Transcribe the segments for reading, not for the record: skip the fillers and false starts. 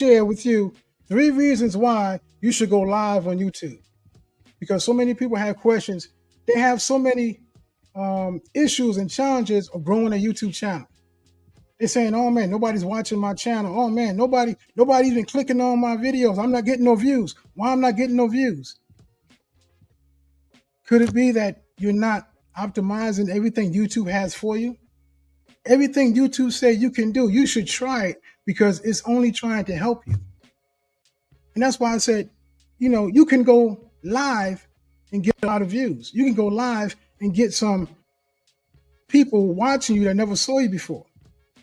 share with you 3 reasons why you should go live on YouTube. Because so many people have questions. They have so many issues and challenges of growing a YouTube channel. They're saying, oh man, nobody's watching my channel. Oh man, nobody's even clicking on my videos. I'm not getting no views. Why I'm not getting no views? Could it be that you're not optimizing everything YouTube has for you? Everything YouTube says you can do, you should try it because it's only trying to help you. And that's why I said, you can go live and get a lot of views. You can go live and get some people watching you that never saw you before.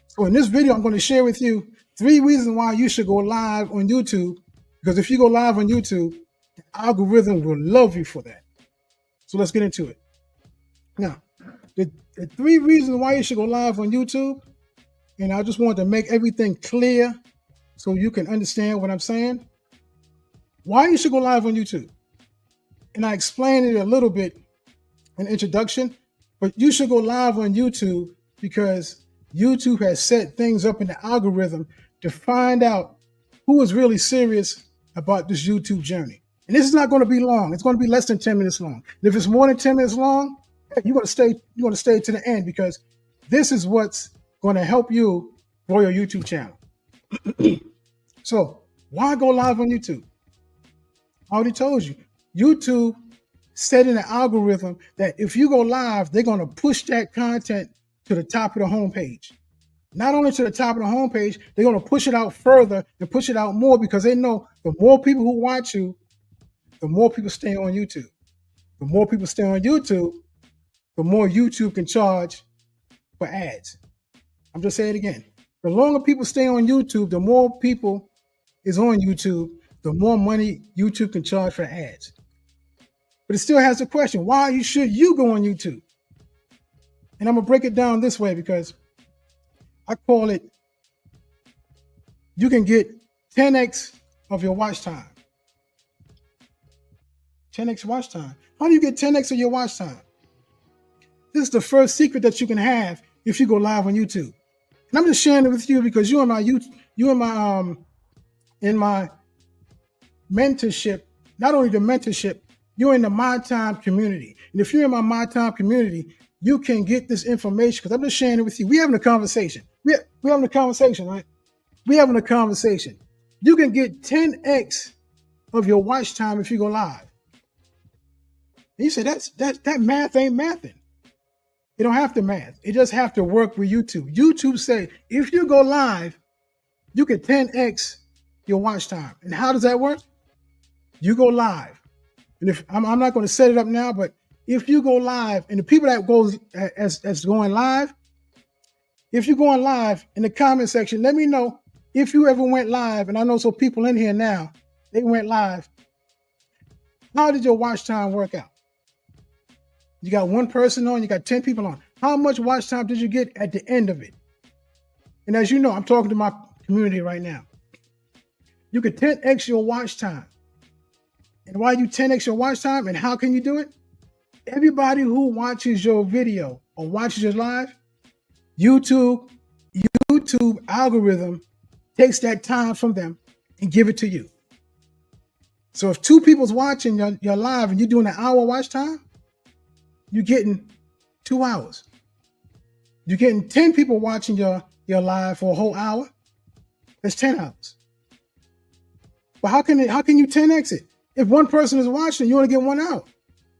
So in this video, I'm going to share with you 3 reasons why you should go live on YouTube. Because if you go live on YouTube, the algorithm will love you for that. So let's get into it. Now, the 3 reasons why you should go live on YouTube, and I just want to make everything clear so you can understand what I'm saying. Why you should go live on YouTube. And I explained it a little bit in the introduction, but you should go live on YouTube because YouTube has set things up in the algorithm to find out who is really serious about this YouTube journey. And this is not going to be long. It's going to be less than 10 minutes long. And if it's more than 10 minutes long, you're going to stay to the end because this is what's going to help you grow your YouTube channel. So why go live on YouTube? I already told you, YouTube set in the algorithm that if you go live, they're going to push that content to the top of the homepage. Not only to the top of the homepage, they're going to push it out further and push it out more because they know the more people who watch you, the more people stay on YouTube. The more people stay on YouTube, the more YouTube can charge for ads. I'm just saying it again. The longer people stay on YouTube, the more people is on YouTube, the more money YouTube can charge for ads. But it still has the question, why should you go on YouTube? And I'm going to break it down this way because I call it, you can get 10x of your watch time. 10x watch time. How do you get 10x of your watch time? This is the first secret that you can have if you go live on YouTube. And I'm just sharing it with you because you in my mentorship, not only the mentorship, you're in the My Time community. And if you're in my Time community, you can get this information because I'm just sharing it with you. We're having a conversation. We're having a conversation, right? We're having a conversation. You can get 10x of your watch time if you go live. And you say that math ain't mathing. You don't have to math. It just have to work with YouTube. YouTube say if you go live, you get 10x your watch time. And how does that work? You go live. And if I'm not going to set it up now, but if you go live and the people that goes as going live, if you're going live in the comment section, let me know if you ever went live. And I know some people in here now, they went live. How did your watch time work out? You got 1 person on, you got 10 people on. How much watch time did you get at the end of it? And as you know, I'm talking to my community right now. You can 10x your watch time. And why you 10x your watch time and how can you do it? Everybody who watches your video or watches your live, YouTube algorithm takes that time from them and give it to you. So if 2 people's watching your live and you're doing an hour watch time, you're getting 2 hours. You're getting 10 people watching your live for a whole hour. That's 10 hours. But how can you 10x it? If 1 person is watching, you only get 1 hour.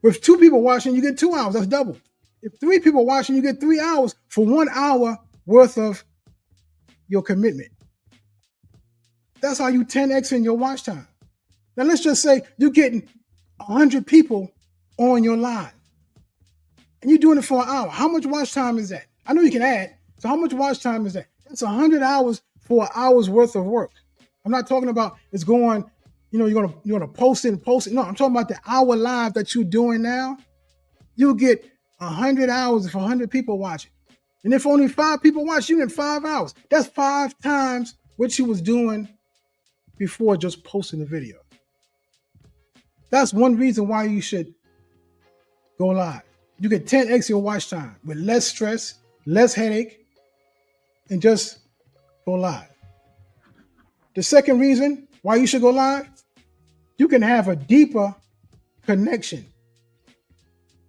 But if 2 people watching, you get 2 hours. That's double. If 3 people watching, you get 3 hours for 1 hour worth of your commitment. That's how you 10x in your watch time. Now let's just say you're getting 100 people on your live. And you're doing it for an hour. How much watch time is that? I know you can add. So how much watch time is that? That's 100 hours for an hour's worth of work. I'm not talking about it's going, you're gonna post it. No, I'm talking about the hour live that you're doing now. You'll get 100 hours if 100 people watch it. And if only 5 people watch, you get 5 hours. That's 5 times what you was doing before just posting the video. That's one reason why you should go live. You get 10x your watch time with less stress, less headache, and just go live. The second reason why you should go live, you can have a deeper connection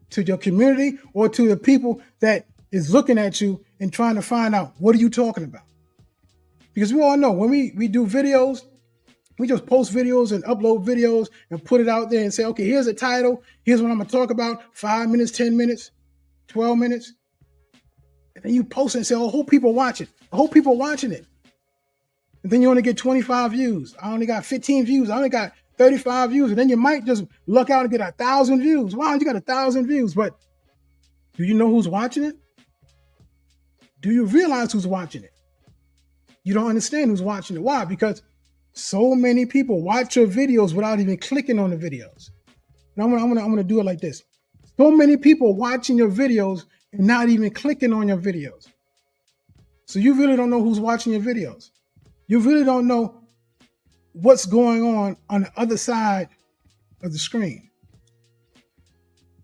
to your community or to the people that is looking at you and trying to find out, what are you talking about? Because we all know when we do videos, we just post videos and upload videos and put it out there and say, okay, here's a title. Here's what I'm going to talk about. 5 minutes, 10 minutes, 12 minutes. And then you post it and say, oh, I hope people watch it. I hope people watching it. And then you only get 25 views. I only got 15 views. I only got 35 views. And then you might just luck out and get 1,000 views. Wow, you got 1,000 views. But do you know who's watching it? Do you realize who's watching it? You don't understand who's watching it. Why? Because so many people watch your videos without even clicking on the videos. And I'm gonna do it like this. So many people watching your videos and not even clicking on your videos. So you really don't know who's watching your videos. You really don't know what's going on the other side of the screen.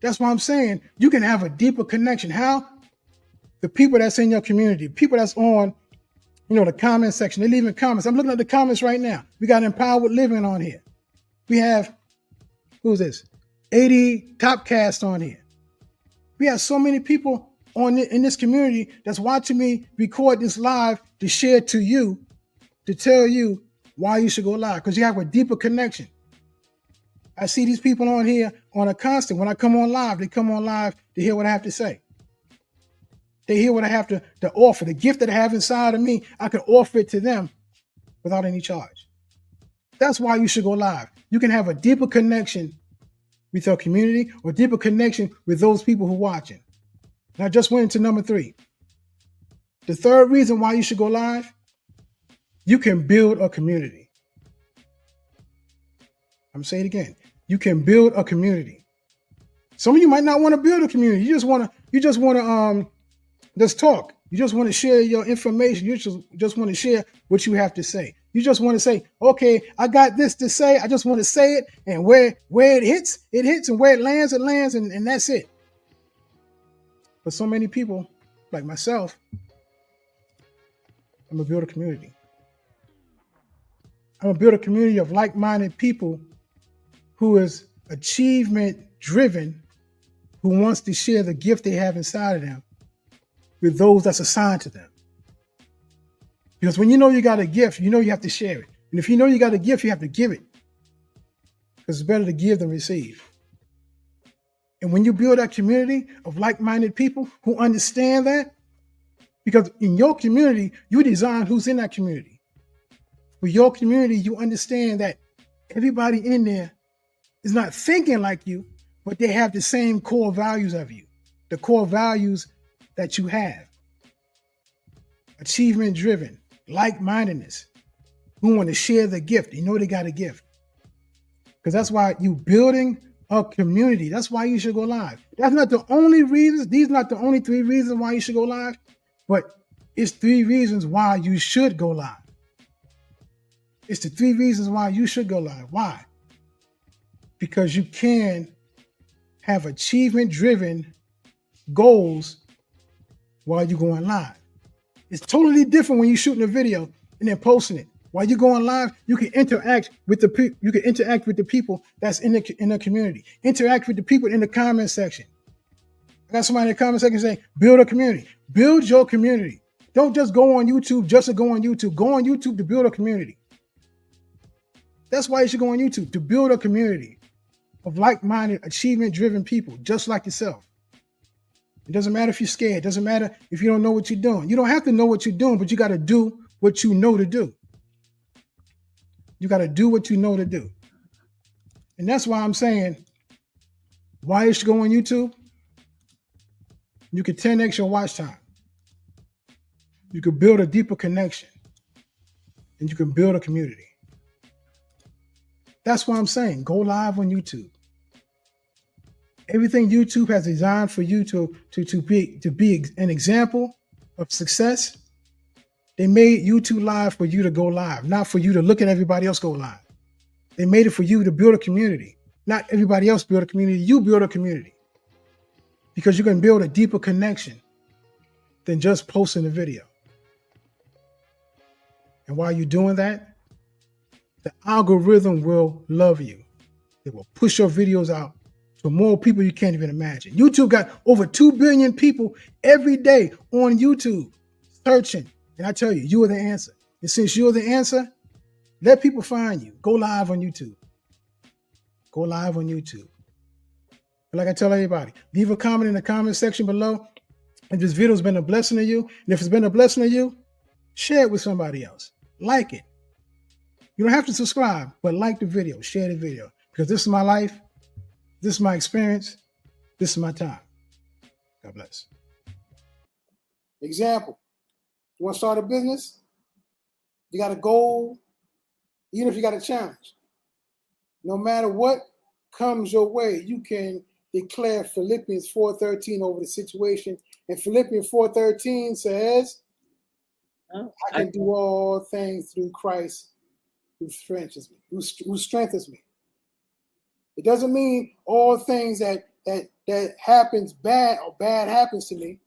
That's why I'm saying you can have a deeper connection. How? The people that's in your community, people that's on, the comment section, they're leaving comments. I'm looking at the comments right now. We got Empowered Living on here. We have, who's this? 80 Topcast on here. We have so many people in this community that's watching me record this live to share to you, to tell you why you should go live, because you have a deeper connection. I see these people on here on a constant. When I come on live, they come on live to hear what I have to say. They hear what I have to offer. The gift that I have inside of me, I can offer it to them without any charge. That's why you should go live. You can have a deeper connection with your community or deeper connection with those people who are watching. And I just went into number 3. The third reason why you should go live, you can build a community. I'm going to say it again. You can build a community. Some of you might not want to build a community. You just want to just talk. You just want to share your information. You just want to share what you have to say. You just want to say, okay, I got this to say. I just want to say it. And where it hits, and where it lands, and that's it. But so many people, like myself, I'm going to build a community. I'm going to build a community of like-minded people who is achievement-driven, who wants to share the gift they have inside of them with those that's assigned to them. Because when you know you got a gift, you know you have to share it. And if you know you got a gift, you have to give it. Because it's better to give than receive. And when you build that community of like-minded people who understand that, because in your community, you design who's in that community. For your community, you understand that everybody in there is not thinking like you, but they have the same core values of you. The core values that you have. Achievement driven, like-mindedness, who want to share the gift. You know they got a gift. Because that's why you building a community. That's why you should go live. That's not the only reasons. These are not the only 3 reasons why you should go live, but it's 3 reasons why you should go live. It's the 3 reasons why you should go live. Why? Because you can have achievement driven goals while you're going live. It's totally different when you're shooting a video and then posting it. While you're going live, you can interact with the people that's in the community. Interact with the people in the comment section. I got somebody in the comment section saying, build a community. Build your community. Don't just go on YouTube just to go on YouTube. Go on YouTube to build a community. That's why you should go on YouTube, to build a community of like-minded, achievement-driven people just like yourself. It doesn't matter if you're scared. It doesn't matter if you don't know what you're doing. You don't have to know what you're doing, but you got to do what you know to do. You got to do what you know to do. And that's why I'm saying why you should go on YouTube. You can 10x your watch time. You can build a deeper connection. And you can build a community. That's why I'm saying go live on YouTube. Everything YouTube has designed for you to be an example of success. They made YouTube live for you to go live, not for you to look at everybody else go live. They made it for you to build a community. Not everybody else build a community, you build a community. Because you can build a deeper connection than just posting a video. And while you're doing that, the algorithm will love you. It will push your videos out to more people you can't even imagine. YouTube got over 2 billion people every day on YouTube searching. And I tell you, you are the answer. And since you're the answer, let people find you. Go live on YouTube. Go live on YouTube. But like I tell everybody, leave a comment in the comment section below. If this video has been a blessing to you, and if it's been a blessing to you, share it with somebody else. Like it. You don't have to subscribe, but like the video, share the video. Because this is my life, this is my experience, this is my time. God bless. Example, you want to start a business? You got a goal, even if you got a challenge. No matter what comes your way, you can declare Philippians 4:13 over the situation. And Philippians 4:13 says, I can do all things through Christ who strengthens me. Who strengthens me. It doesn't mean all things that happens bad or bad happens to me.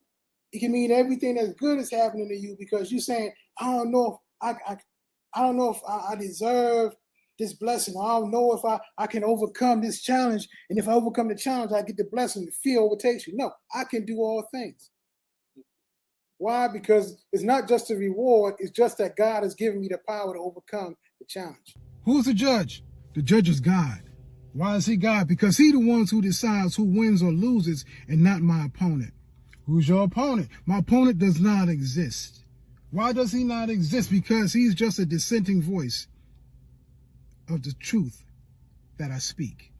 It can mean everything that's good is happening to you because you're saying, I don't know if I deserve this blessing. Or I don't know if I can overcome this challenge. And if I overcome the challenge, I get the blessing. The fear overtakes you. No, I can do all things. Why? Because it's not just a reward. It's just that God has given me the power to overcome the challenge. Who's the judge? The judge is God. Why is he God? Because he the ones who decides who wins or loses and not my opponent. Who's your opponent? My opponent does not exist. Why does he not exist? Because he's just a dissenting voice of the truth that I speak.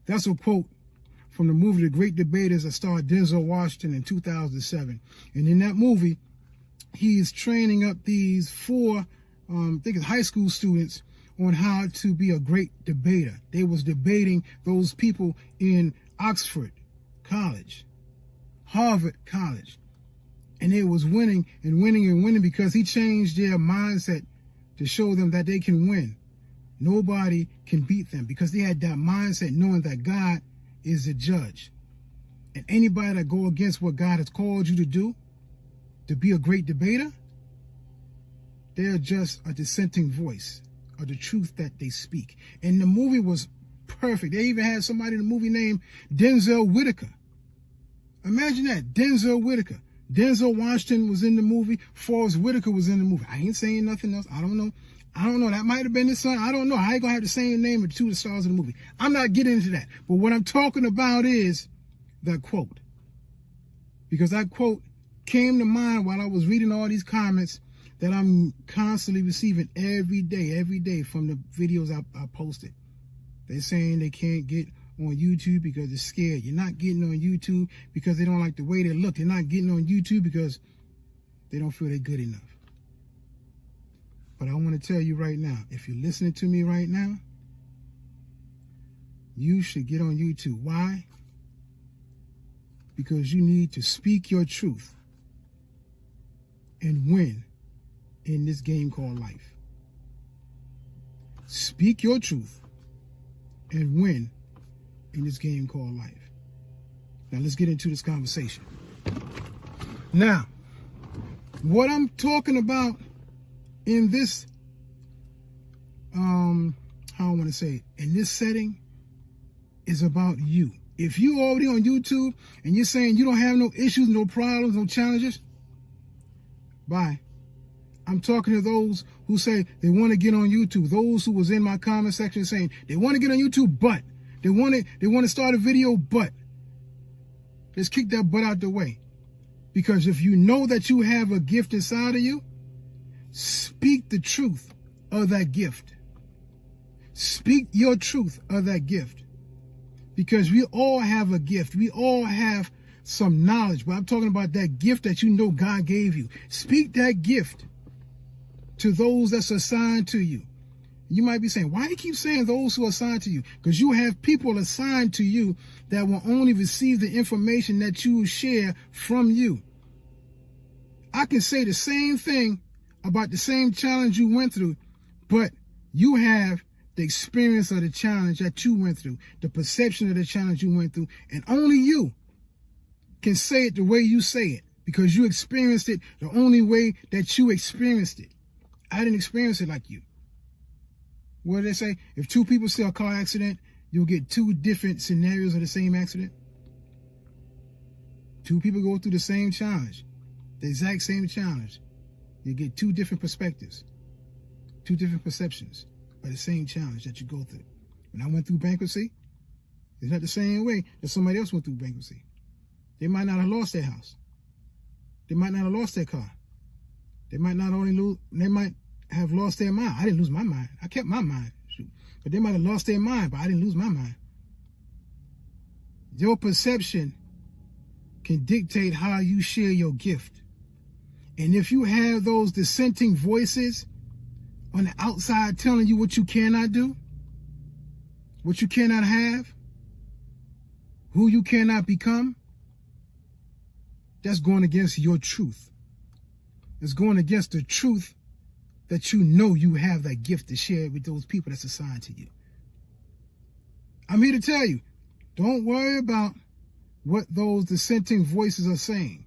That's a quote from the movie The Great Debaters that starred Denzel Washington in 2007. And in that movie, he is training up these 4, I think it's high school students on how to be a great debater. They was debating those people in Oxford College, Harvard College. And they was winning and winning and winning because he changed their mindset to show them that they can win. Nobody can beat them because they had that mindset knowing that God is the judge. And anybody that go against what God has called you to do, to be a great debater, they're just a dissenting voice of the truth that they speak. And the movie was perfect. They even had somebody in the movie named Denzel Whitaker. Imagine that, Denzel Whitaker. Denzel Washington was in the movie. Forrest Whitaker was in the movie. I ain't saying nothing else. I don't know. That might have been his son. I don't know. I ain't gonna have the same name of 2 of the stars of the movie. I'm not getting into that. But what I'm talking about is that quote. Because that quote came to mind while I was reading all these comments that I'm constantly receiving every day from the videos I posted. They're saying they can't get on YouTube because they're scared. You're not getting on YouTube because they don't like the way they look. They're not getting on YouTube because they don't feel they're good enough. But I want to tell you right now, if you're listening to me right now, you should get on YouTube. Why? Because you need to speak your truth and win in this game called life. Speak your truth and win in this game called life. Now let's get into this conversation. Now, what I'm talking about in this, how I want to say it, in this setting is about you. If you already on YouTube and you're saying you don't have no issues, no problems, no challenges, bye. I'm talking to those who say they want to get on YouTube. Those who was in my comment section saying they want to get on YouTube, but they want to start a video, but let's kick that butt out the way. Because if you know that you have a gift inside of you, speak the truth of that gift. Speak your truth of that gift. Because we all have a gift. We all have some knowledge. But I'm talking about that gift that you know God gave you. Speak that gift to those that's assigned to you. You might be saying, why do you keep saying those who are assigned to you? Because you have people assigned to you that will only receive the information that you share from you. I can say the same thing about the same challenge you went through, but you have the experience of the challenge that you went through, the perception of the challenge you went through, and only you can say it the way you say it because you experienced it the only way that you experienced it. I didn't experience it like you. What do they say? If two people see a car accident, you'll get two different scenarios of the same accident. Two people go through the same challenge, the exact same challenge. You get two different perspectives, two different perceptions of the same challenge that you go through. When I went through bankruptcy, it's not the same way that somebody else went through bankruptcy. They might not have lost their house. They might not have lost their car. They might have lost their mind. I didn't lose my mind. I kept my mind. Shoot. But they might have lost their mind, but I didn't lose my mind. Your perception can dictate how you share your gift. And if you have those dissenting voices on the outside telling you what you cannot do, what you cannot have, who you cannot become, that's going against your truth. It's going against the truth that you know you have that gift to share with those people that's assigned to you. I'm here to tell you, don't worry about what those dissenting voices are saying.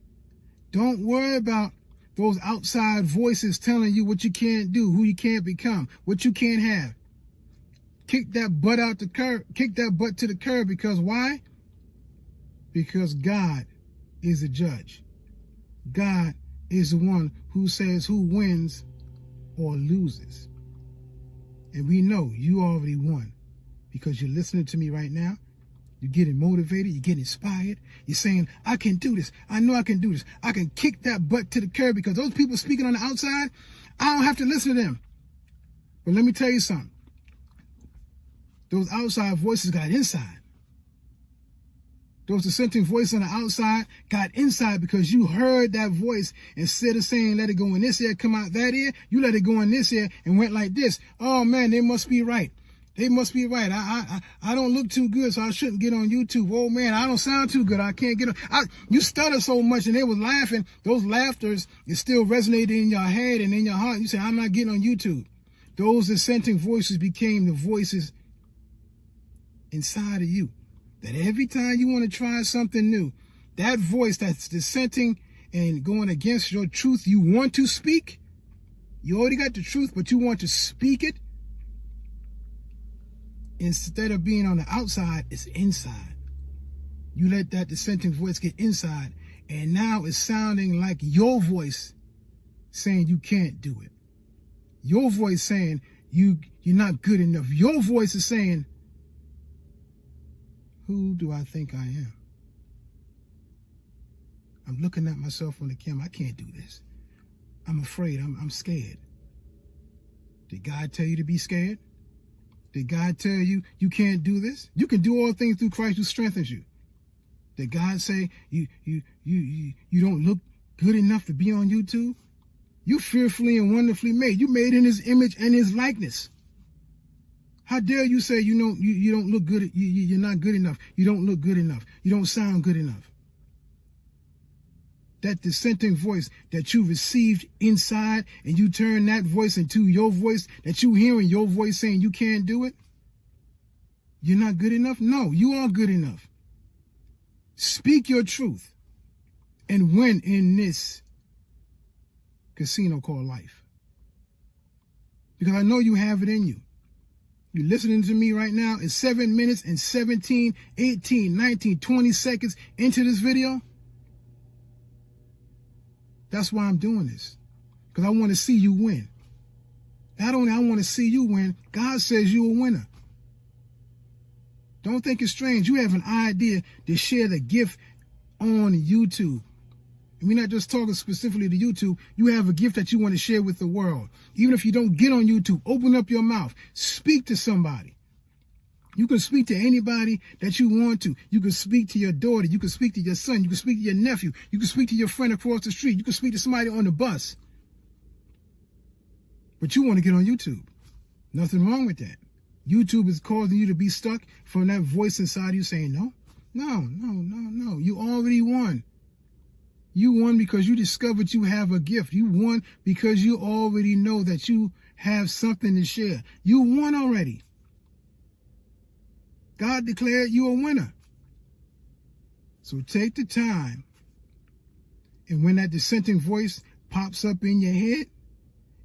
Don't worry about those outside voices telling you what you can't do, who you can't become, what you can't have. Kick that butt out the curb. Kick that butt to the curb. Because why? Because God is the judge. God is the one who says who wins or loses. And we know you already won because you're listening to me right now. You're getting motivated. You're getting inspired. You're saying, I can do this. I know I can do this. I can kick that butt to the curb because those people speaking on the outside, I don't have to listen to them. But let me tell you something. Those outside voices got inside. Those dissenting voices on the outside got inside because you heard that voice. Instead of saying, let it go in this ear, come out that ear, you let it go in this ear and went like this. Oh man, they must be right. They must be right. I don't look too good, so I shouldn't get on YouTube. Oh man, I don't sound too good. I can't get on. You stutter so much, and they was laughing. Those laughters is still resonating in your head and in your heart. You say, I'm not getting on YouTube. Those dissenting voices became the voices inside of you. That every time you want to try something new, that voice that's dissenting and going against your truth you want to speak, you already got the truth, but you want to speak it. Instead of being on the outside, it's inside. You let that dissenting voice get inside, and now it's sounding like your voice saying you can't do it. Your voice saying you're not good enough. Your voice is saying, who do I think I am? I'm looking at myself on the camera. I can't do this. I'm afraid. I'm scared. Did God tell you to be scared? Did God tell you you can't do this? You can do all things through Christ who strengthens you. Did God say you don't look good enough to be on YouTube? You fearfully and wonderfully made. You made in his image and his likeness. How dare you say you don't look good, you're not good enough, you don't look good enough, you don't sound good enough. That dissenting voice that you received inside and you turn that voice into your voice, that you hearing your voice saying you can't do it, you're not good enough? No, you are good enough. Speak your truth and win in this casino called life. Because I know you have it in you. You're listening to me right now. It's 7 minutes and 17, 18, 19, 20 seconds into this video. That's why I'm doing this. Because I want to see you win. Not only I want to see you win, God says you're a winner. Don't think it's strange. You have an idea to share the gift on YouTube. And we're not just talking specifically to YouTube. You have a gift that you want to share with the world. Even if you don't get on YouTube, open up your mouth. Speak to somebody. You can speak to anybody that you want to. You can speak to your daughter. You can speak to your son. You can speak to your nephew. You can speak to your friend across the street. You can speak to somebody on the bus. But you want to get on YouTube. Nothing wrong with that. YouTube is causing you to be stuck from that voice inside you saying, no. You already won. You won because you discovered you have a gift. You won because you already know that you have something to share. You won already. God declared you a winner. So take the time, and when that dissenting voice pops up in your head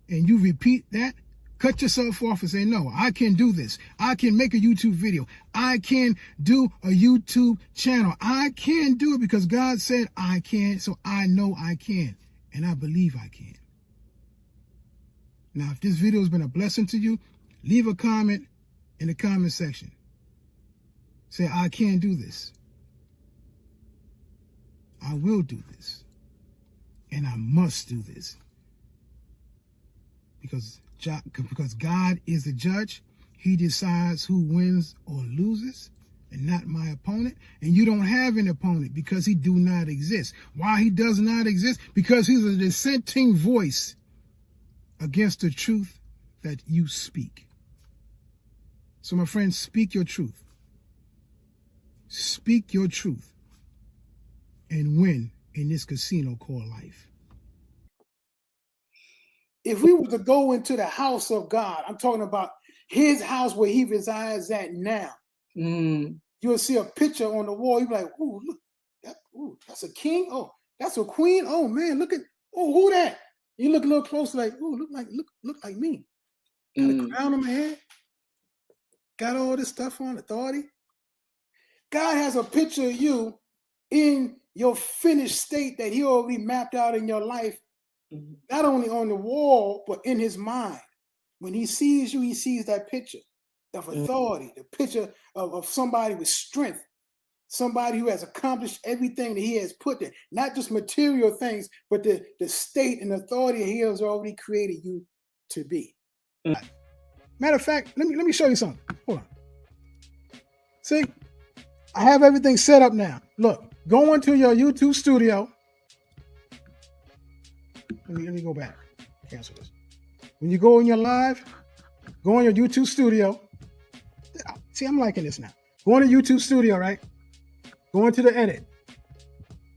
and you repeat that Cut yourself off and say, no, I can do this. I can make a YouTube video. I can do a YouTube channel. I can do it because God said I can, so I know I can, and I believe I can. Now, if this video has been a blessing to you, leave a comment in the comment section. Say, I can do this. I will do this. And I must do this. Because God is the judge. He decides who wins or loses, and not my opponent. And you don't have an opponent because he do not exist. Why he does not exist? Because he's a dissenting voice against the truth that you speak. So my friends, speak your truth. Speak your truth and win in this casino called life. If we were to go into the house of God, I'm talking about his house where he resides at now. You'll see a picture on the wall. You'll be like, ooh, look, that's a king. Oh, that's a queen. Oh man, look at, oh, who that? You look a little closer, like, ooh, look like me. Got a crown on my head. Got all this stuff on, authority. God has a picture of you in your finished state that he already mapped out in your life, not only on the wall, but in his mind. When he sees you, he sees that picture of authority, the picture of somebody with strength, somebody who has accomplished everything that he has put there, not just material things, but the state and authority he has already created you to be. Matter of fact, let me show you something. Hold on. See, I have everything set up now. Look, go into your YouTube studio. Let me go back. Cancel this. When you go in your live, go in your YouTube studio. See, I'm liking this now. Go into YouTube studio, right? Go into the edit.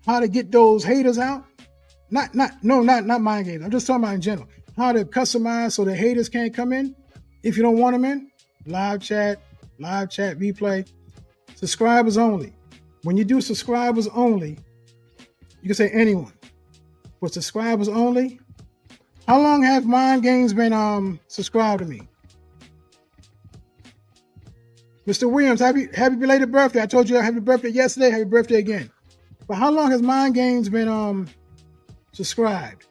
How to get those haters out? Not mind games. I'm just talking about in general. How to customize so the haters can't come in. If you don't want them in, live chat, replay. Subscribers only. When you do subscribers only, you can say anyone. But subscribers only. How long have Mind Games been subscribed to me? Mr. Williams, happy belated birthday. I told you happy birthday yesterday. Happy birthday again. But how long has Mind Games been subscribed?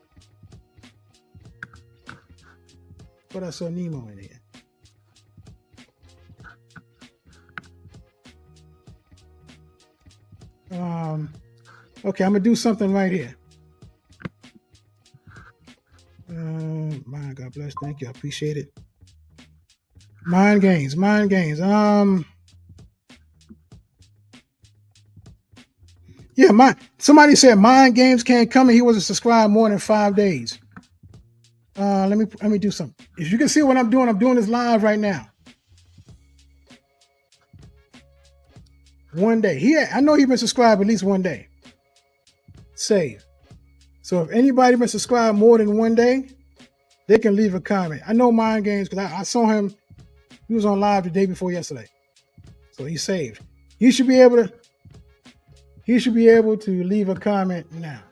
But I saw Nemo in here. Okay, I'm gonna do something right here. My God bless, thank you, I appreciate it. Mind games. Yeah, somebody said Mind Games can't come and he wasn't subscribed more than 5 days. Let me do something. If you can see what I'm doing this live right now. 1 day. I know he's been subscribed at least 1 day. Save. So if anybody been subscribed more than 1 day, they can leave a comment. I know Mind Games because I saw him. He was on live the day before yesterday. So he saved. He should be able to leave a comment now.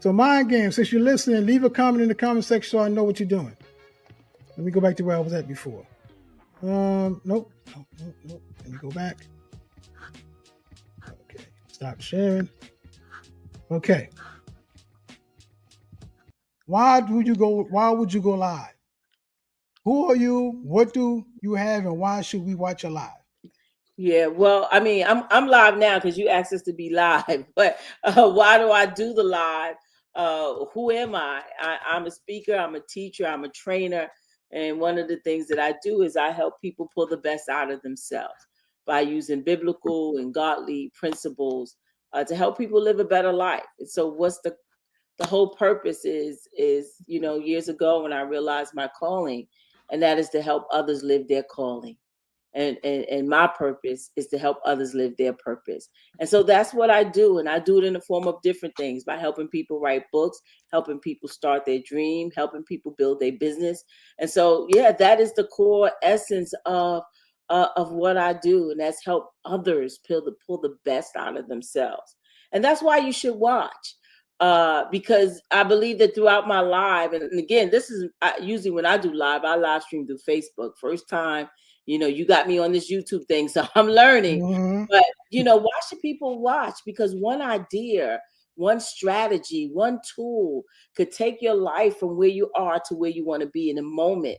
So Mind Games, since you're listening, leave a comment in the comment section so I know what you're doing. Let me go back to where I was at before. Nope. Let me go back. Okay, stop sharing. Okay. Why would you go live? Who are you? What do you have? And why should we watch you live? Yeah, well, I mean, I'm live now because you asked us to be live. But why do I do the live? Who am I? I'm a speaker. I'm a teacher. I'm a trainer. And one of the things that I do is I help people pull the best out of themselves by using biblical and godly principles to help people live a better life. And so what's the whole purpose is, years ago when I realized my calling, and that is to help others live their calling. And my purpose is to help others live their purpose. And so that's what I do. And I do it in the form of different things, by helping people write books, helping people start their dream, helping people build their business. And so, yeah, that is the core essence of what I do. And that's help others pull the best out of themselves. And that's why you should watch. because I believe that throughout my live, and again, this is usually when I do live, I live stream through Facebook. First time, you got me on this YouTube thing, so I'm learning. Mm-hmm. But why should people watch? Because one idea, one strategy, one tool could take your life from where you are to where you want to be in a moment.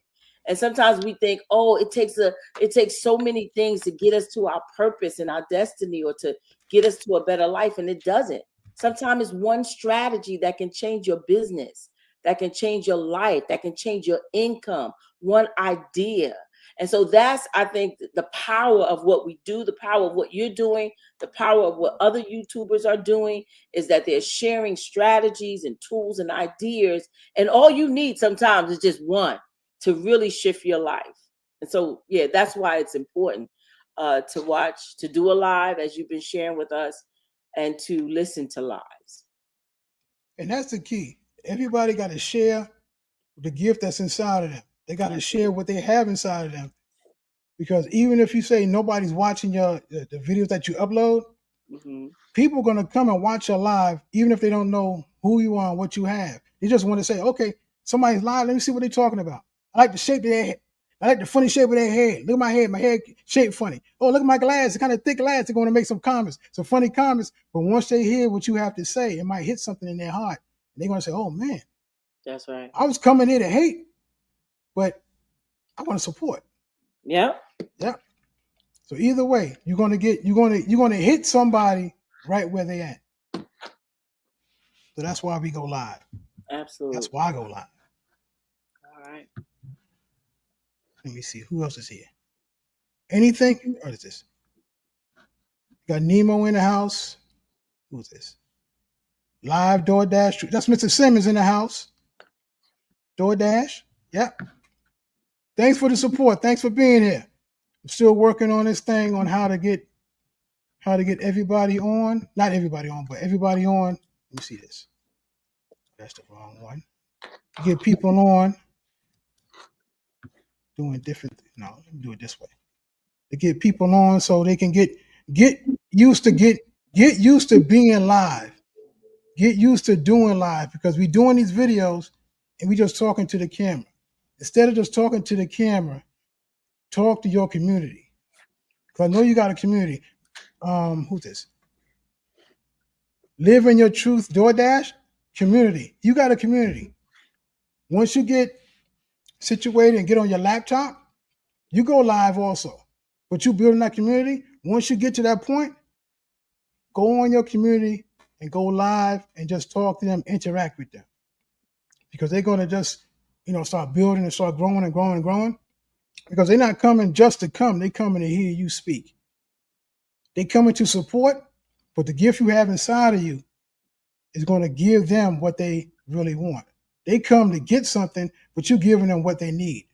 And sometimes we think, oh, it takes so many things to get us to our purpose and our destiny, or to get us to a better life, and it doesn't. Sometimes it's one strategy that can change your business, that can change your life, that can change your income, one idea. And so that's, I think, the power of what we do, the power of what you're doing, the power of what other YouTubers are doing, is that they're sharing strategies and tools and ideas. And all you need sometimes is just one to really shift your life. And so, yeah, that's why it's important to watch, to do a live, as you've been sharing with us, and to listen to lives. And that's the key. Everybody got to share the gift that's inside of them. They got to share what they have inside of them. Because even if you say nobody's watching the videos that you upload, Mm-hmm. people are going to come and watch your live, even if they don't know who you are and what you have. They just want to say, okay, somebody's live. Let me see what they're talking about. I like the shape of their head. I like the funny shape of their head. Look at my head. My head shaped funny. Oh, look at my glass. It's kind of thick glass. They're going to make some comments, some funny comments. But once they hear what you have to say, it might hit something in their heart. And they're going to say, oh, man. That's right. I was coming here to hate, but I want to support. Yeah. Yeah. So either way, you're gonna hit somebody right where they at. So that's why we go live. Absolutely. That's why I go live. All right. Let me see who else is here. Anything? What is this? Got Nemo in the house. Who's this? Live DoorDash. That's Mr. Simmons in the house. DoorDash. Yep. Thanks for the support. Thanks for being here. I'm still working on this thing on how to get everybody on. Not everybody on, but everybody on. Let me see this. That's the wrong one. Get people on. Doing different. No, let me do it this way. To get people on so they can get used to being live. Get used to doing live, because we're doing these videos and we just talking to the camera. Instead of just talking to the camera, talk to your community. Because I know you got a community. Who's this? Live in your truth, DoorDash community. You got a community. Once you get situated and get on your laptop, you go live also. But you building that community. Once you get to that point, go on your community and go live and just talk to them, interact with them. Because they're going to just, start building and start growing and growing and growing. Because they're not coming just to come. They're coming to hear you speak. They're coming to support, but the gift you have inside of you is going to give them what they really want. They come to get something, but you're giving them what they need.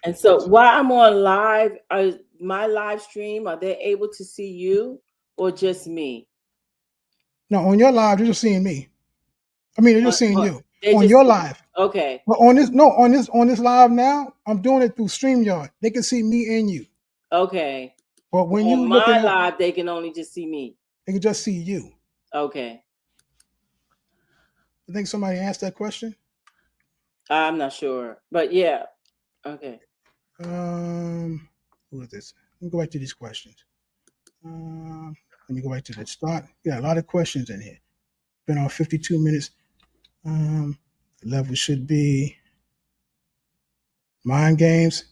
And so while I'm on live, my live stream, are they able to see you or just me? No, on your live, they're just seeing me. I mean, they're just seeing you on your live. Okay. But on this live now, I'm doing it through StreamYard. They can see me and you. Okay. But when on you my looking at live, they can only just see me. They can just see you. Okay. I think somebody asked that question. I'm not sure, but yeah. Okay. Who is this? Let me go back to these questions. Let me go back to the start. Yeah, a lot of questions in here. Been on 52 minutes. The level should be mind games.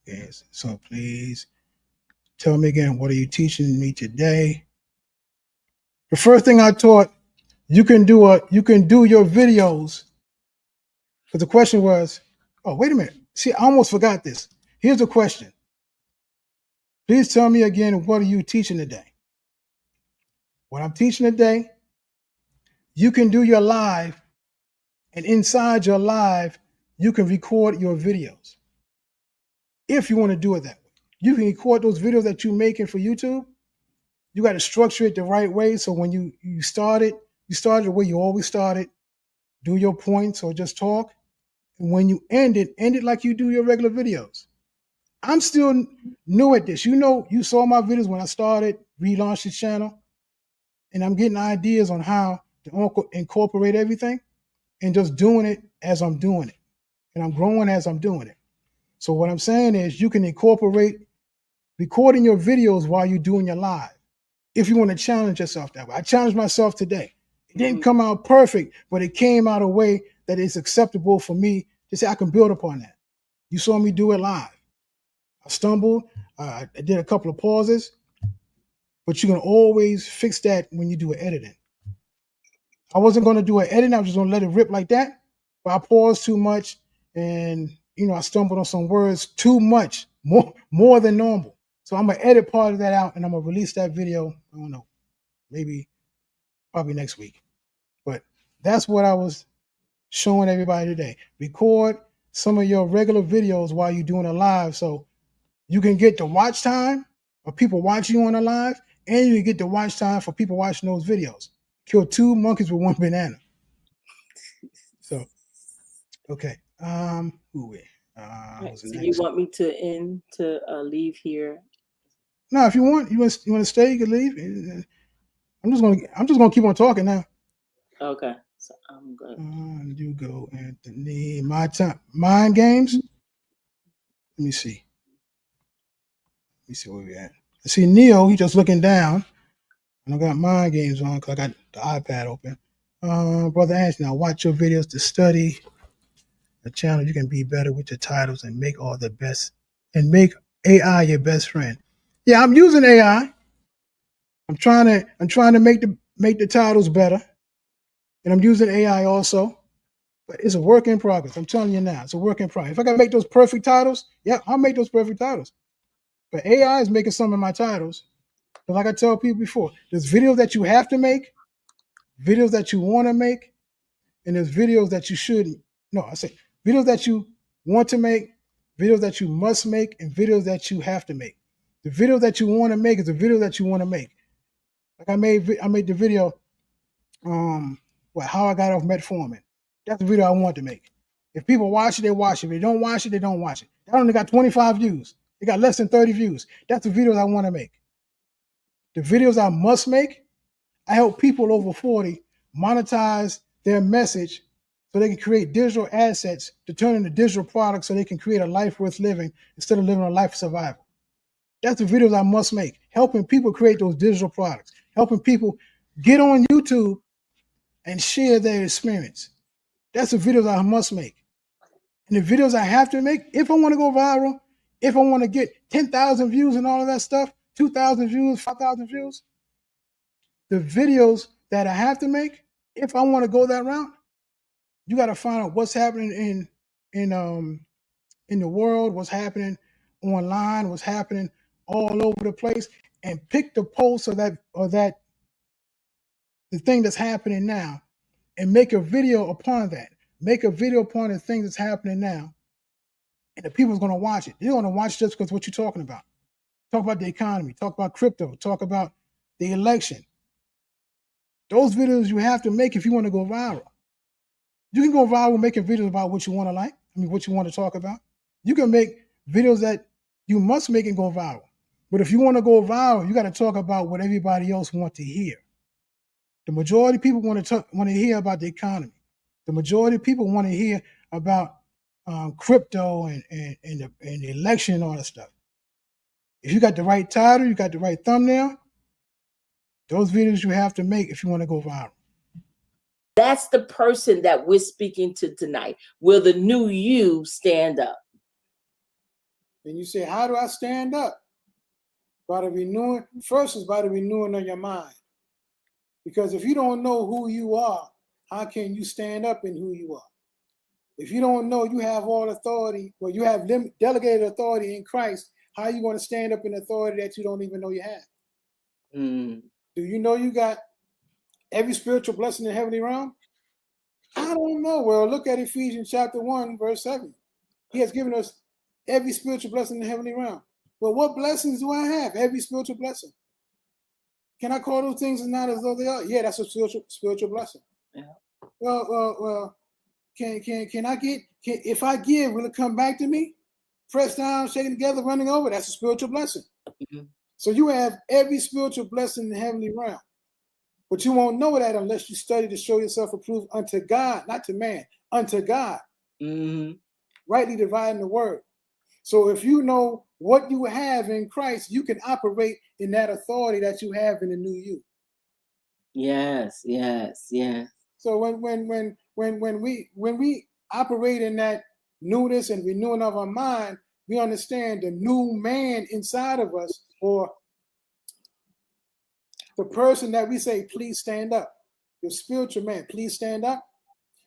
Yes. So please tell me again, what are you teaching me today? The first thing I taught, you can do your videos. But the question was, oh, wait a minute. See, I almost forgot this. Here's the question. Please tell me again, what are you teaching today? What I'm teaching today, you can do your live, and inside your live, you can record your videos. If you want to do it that way. You can record those videos that you're making for YouTube. You got to structure it the right way. So when you start it the way you always started. Do your points or just talk. And when you end it like you do your regular videos. I'm still new at this. You know, you saw my videos when I started, relaunched the channel, and I'm getting ideas on how to incorporate everything and just doing it as I'm doing it. And I'm growing as I'm doing it. So what I'm saying is you can incorporate recording your videos while you're doing your live. If you want to challenge yourself that way. I challenged myself today. It didn't come out perfect, but it came out a way that is acceptable for me to say I can build upon that. You saw me do it live. I stumbled. I did a couple of pauses, but you can always fix that when you do an editing. I wasn't going to do an edit. I was just going to let it rip like that. But I paused too much, and I stumbled on some words too much, more than normal. So I'm gonna edit part of that out, and I'm gonna release that video. I don't know, probably next week. But that's what I was showing everybody today. Record some of your regular videos while you're doing a live, so you can get the watch time of people watching you on a live, and you can get the watch time for people watching those videos. Kill two monkeys with one banana. So, okay. Who we? Right. So you want me to leave here? No, if you want to stay, you can leave. I'm just gonna keep on talking now. Okay. So I'm good. You go, Anthony. My time. Mind games. Let me see. Where we at. I see Neo. He just looking down. And I got mind games on because I got the iPad open. Brother Anthony, now watch your videos to study the channel. You can be better with your titles and make all the best and make AI your best friend. Yeah, I'm using AI. I'm trying to make the titles better, and I'm using AI also. But it's a work in progress. I'm telling you now, it's a work in progress. If I can make those perfect titles, yeah, I'll make those perfect titles. But AI is making some of my titles. But like I tell people before, there's videos that you have to make, videos that you want to make, and there's videos that you shouldn't. No, I say videos that you want to make, videos that you must make, and videos that you have to make. The video that you want to make is the video that you want to make. Like I made the video, how I got off metformin. That's the video I want to make. If people watch it, they watch it. If they don't watch it, they don't watch it. That only got 25 views. It got less than 30 views. That's the videos I want to make. The videos I must make, I help people over 40 monetize their message so they can create digital assets to turn into digital products so they can create a life worth living instead of living a life of survival. That's the videos I must make, helping people create those digital products, helping people get on YouTube and share their experience. That's the videos I must make. And the videos I have to make, if I want to go viral, if I want to get 10,000 views and all of that stuff, 2,000 views, 5,000 views, the videos that I have to make, if I want to go that route, you got to find out what's happening in the world, what's happening online, what's happening all over the place, and pick the post or that the thing that's happening now, and make a video upon that. Make a video upon the thing that's happening now, and the people's going to watch it. They're going to watch just because what you're talking about. Talk about the economy. Talk about crypto. Talk about the election. Those videos you have to make if you want to go viral. You can go viral making videos about what you want to like. What you want to talk about. You can make videos that you must make and go viral. But if you want to go viral, you got to talk about what everybody else wants to hear. The majority of people want to hear about the economy. The majority of people want to hear about crypto and the election and all that stuff. If you got the right title, you got the right thumbnail, those videos you have to make if you want to go viral. That's the person that we're speaking to tonight. Will the new you stand up? And you say, how do I stand up? By the renewing, first is by the renewing of your mind. Because if you don't know who you are, how can you stand up in who you are? If you don't know you have all authority, well, you have delegated authority in Christ, how are you going to stand up in authority that you don't even know you have? Do you know you got every spiritual blessing in the heavenly realm? I don't know. Well, look at Ephesians chapter 1, verse 7. He has given us every spiritual blessing in the heavenly realm. Well, what blessings do I have? Every spiritual blessing. Can I call those things not as though they are? Yeah, that's a spiritual blessing. Yeah. Well, can I get, if I give, will it come back to me? pressed down, shaken together, running over. That's a spiritual blessing. Mhm. So you have every spiritual blessing in the heavenly realm. But you won't know that unless you study to show yourself approved unto God, not to man, unto God, Mhm. rightly dividing the word. So if you know what you have in Christ, you can operate in that authority that you have in the new you. Yes, yes, yes. So when we operate in that newness and renewing of our mind, we understand the new man inside of us, or the person that we say, please stand up. Your spiritual man, please stand up.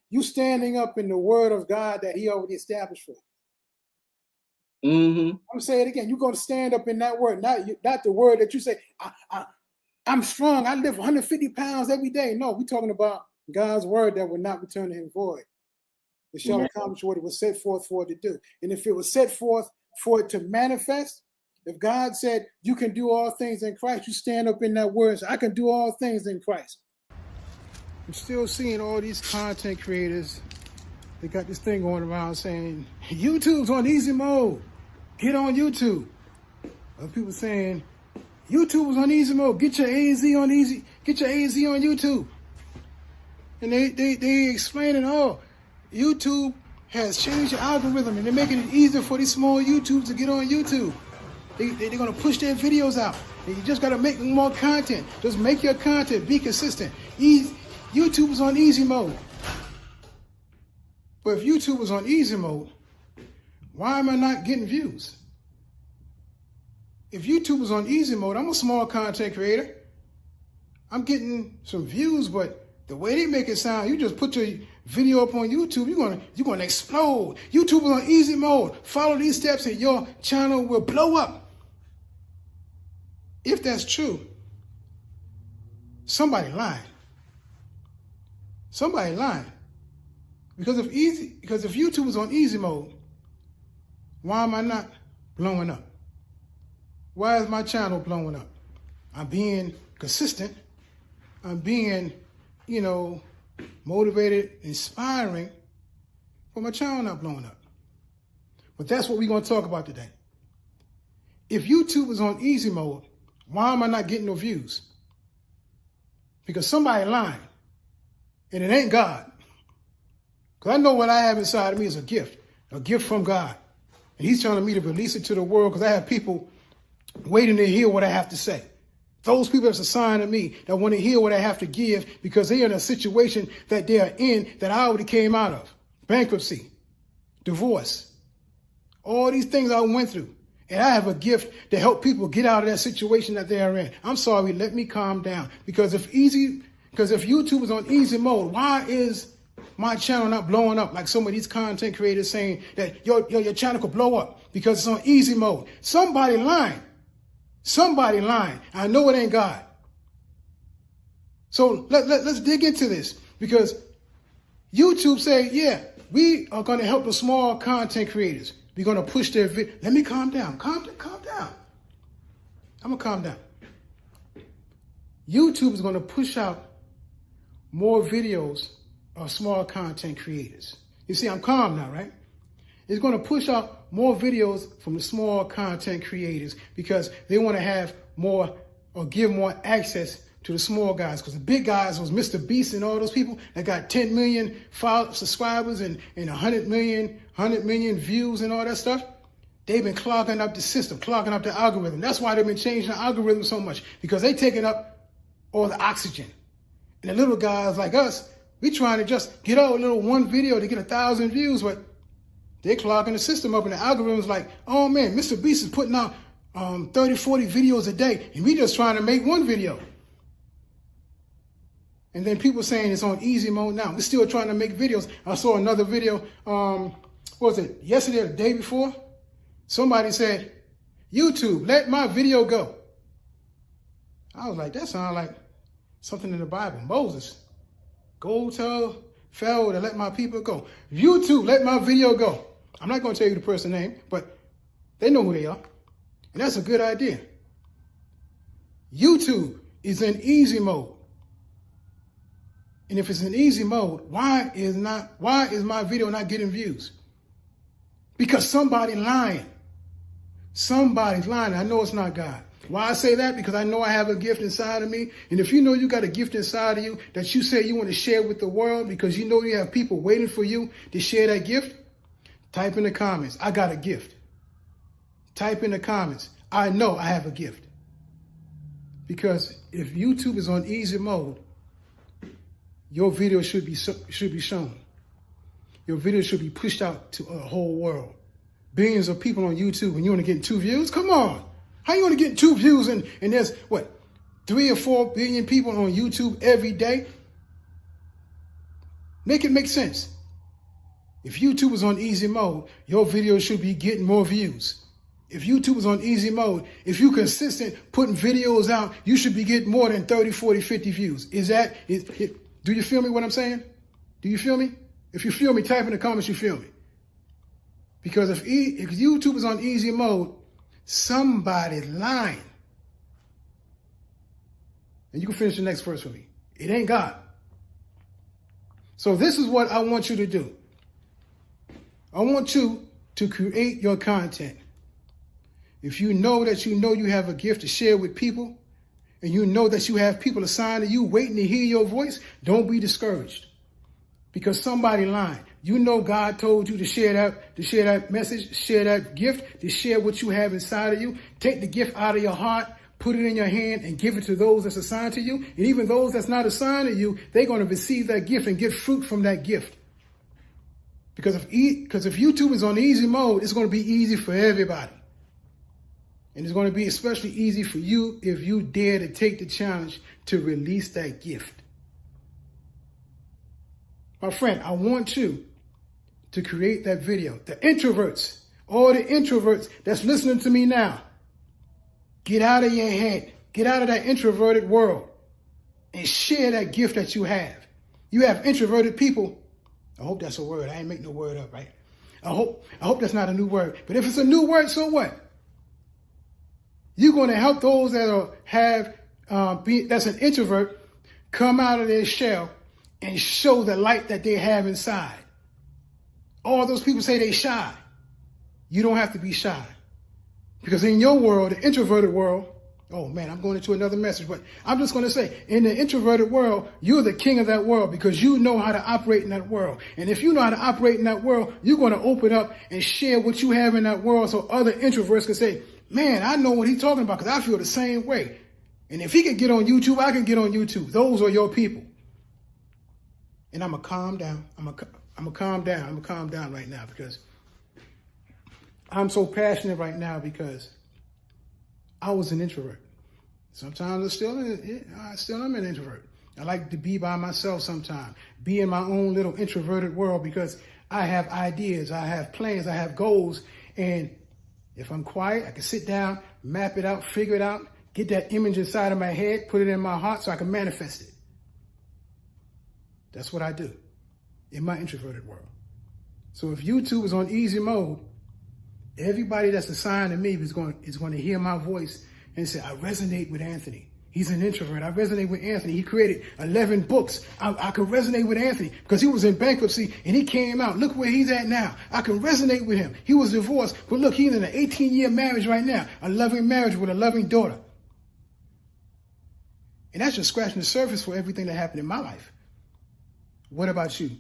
You standing up in the word of God that he already established for you. Mm-hmm. I'm gonna say it again. You're gonna stand up in that word, not the word that you say, I'm strong, I lift 150 pounds every day. No, we're talking about God's word that will not return to him void. It shall accomplish what it was set forth for it to do. And if it was set forth for it to manifest, if God said you can do all things in Christ, you stand up in that word. So I can do all things in Christ. I'm still seeing all these content creators. They got this thing going around saying, YouTube's on easy mode. Get on YouTube. Other people saying, YouTube is on easy mode. Get your AZ on easy. Get your AZ on YouTube. And they explaining, oh, YouTube has changed the algorithm and they're making it easier for these small YouTubers to get on YouTube. They're going to push their videos out. And you just got to make more content. Just make your content. Be consistent. YouTube is on easy mode. But if YouTube is on easy mode, why am I not getting views? If YouTube is on easy mode, I'm a small content creator. I'm getting some views, but the way they make it sound, you just put your video up on YouTube, you're gonna explode. YouTube is on easy mode. Follow these steps and your channel will blow up. If that's true, somebody lying. Somebody lying. Because if YouTube is on easy mode, why am I not blowing up? Why is my channel blowing up? I'm being consistent. I'm being, motivated, inspiring, but my channel not blowing up. But that's what we're going to talk about today. If YouTube is on easy mode, why am I not getting no views? Because somebody lying, and it ain't God. Because I know what I have inside of me is a gift from God. And he's telling me to release it to the world because I have people waiting to hear what I have to say. Those people that's assigned to me that want to hear what I have to give because they're in a situation that they are in that I already came out of. Bankruptcy, divorce, all these things I went through. And I have a gift to help people get out of that situation that they are in. I'm sorry, let me calm down. Because if YouTube is on easy mode, why is my channel not blowing up like some of these content creators saying that your channel could blow up because it's on easy mode? Somebody lying. Somebody lying. I know it ain't God. So let's dig into this because YouTube say, yeah, we are going to help the small content creators. We're going to push their video. Let me calm down. Calm down. I'm going to calm down. YouTube is going to push out more videos of small content creators. You see, I'm calm now, right? It's going to push out more videos from the small content creators because they want to have more or give more access to the small guys. Because the big guys was Mr. Beast and all those people that got 10 million subscribers and 100 million views and all that stuff. They've been clogging up the system, clogging up the algorithm. That's why they've been changing the algorithm so much because they taking up all the oxygen. And the little guys like us, we trying to just get out a little one video to get 1,000 views, but they're clogging the system up and the algorithm's like, oh man, Mr. Beast is putting out 30, 40 videos a day and we just trying to make one video. And then people saying it's on easy mode now. We're still trying to make videos. I saw another video, what was it, yesterday or the day before? Somebody said, YouTube, let my video go. I was like, that sounds like something in the Bible. Moses, go tell Pharaoh to let my people go. YouTube, let my video go. I'm not going to tell you the person's name, but they know who they are. And that's a good idea. YouTube is in easy mode. And if it's in easy mode, why is my video not getting views? Because somebody's lying. Somebody's lying. I know it's not God. Why I say that? Because I know I have a gift inside of me. And if you know you got a gift inside of you that you say you want to share with the world because you know you have people waiting for you to share that gift, type in the comments, I got a gift. Type in the comments, I know I have a gift. Because if YouTube is on easy mode, your video should be shown. Your video should be pushed out to a whole world. Billions of people on YouTube and you want to get 2 views? Come on. How you want to get 2 views and there's, what, 3 or 4 billion people on YouTube every day? Make it make sense. If YouTube is on easy mode, your video should be getting more views. If YouTube is on easy mode, if you're consistent putting videos out, you should be getting more than 30, 40, 50 views. Do you feel me what I'm saying? Do you feel me? If you feel me, type in the comments you feel me. Because if YouTube is on easy mode, somebody's lying. And you can finish the next verse for me. It ain't God. So this is what I want you to do. I want you to create your content. If you know you have a gift to share with people, and you know that you have people assigned to you waiting to hear your voice, don't be discouraged. Because somebody lying. You know God told you to share that message, share that gift, to share what you have inside of you. Take the gift out of your heart, put it in your hand, and give it to those that's assigned to you. And even those that's not assigned to you, they're going to receive that gift and get fruit from that gift. Because if YouTube is on easy mode, it's going to be easy for everybody. And it's going to be especially easy for you if you dare to take the challenge to release that gift. My friend, I want you to create that video. The introverts, all the introverts that's listening to me now, get out of your head. Get out of that introverted world and share that gift that you have. You have introverted people. I hope that's a word. I ain't make no word up, right? I hope that's not a new word. But if it's a new word, so what? You're going to help those that that's an introvert come out of their shell and show the light that they have inside. All those people say they shy. You don't have to be shy. Because in your world, the introverted world, oh man, I'm going into another message, but I'm just going to say, in the introverted world, you're the king of that world because you know how to operate in that world. And if you know how to operate in that world, you're going to open up and share what you have in that world so other introverts can say, man, I know what he's talking about because I feel the same way. And if he can get on YouTube, I can get on YouTube. Those are your people. And I'm going to calm down. I'm going to calm down. I'm going to calm down right now because I'm so passionate right now because I was an introvert. Sometimes I still am an introvert. I like to be by myself sometimes, be in my own little introverted world because I have ideas, I have plans, I have goals. And if I'm quiet, I can sit down, map it out, figure it out, get that image inside of my head, put it in my heart so I can manifest it. That's what I do in my introverted world. So if YouTube is on easy mode, everybody that's assigned to me is going to hear my voice and say, I resonate with Anthony. He's an introvert. I resonate with Anthony. He created 11 books. I can resonate with Anthony because he was in bankruptcy and he came out. Look where he's at now. I can resonate with him. He was divorced, but look, he's in an 18-year marriage right now, a loving marriage with a loving daughter. And that's just scratching the surface for everything that happened in my life. What about you?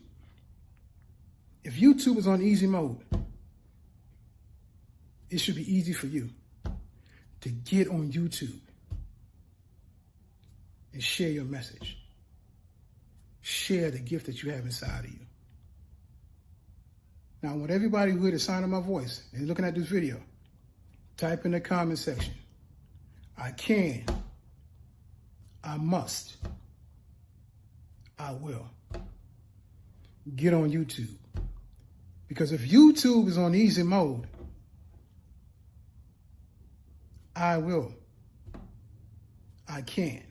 If YouTube is on easy mode, it should be easy for you to get on YouTube and share your message. Share the gift that you have inside of you. Now, I want everybody who heard the sound of my voice and looking at this video, type in the comment section, I can, I must, I will. Get on YouTube. Because if YouTube is on easy mode, I will, I can,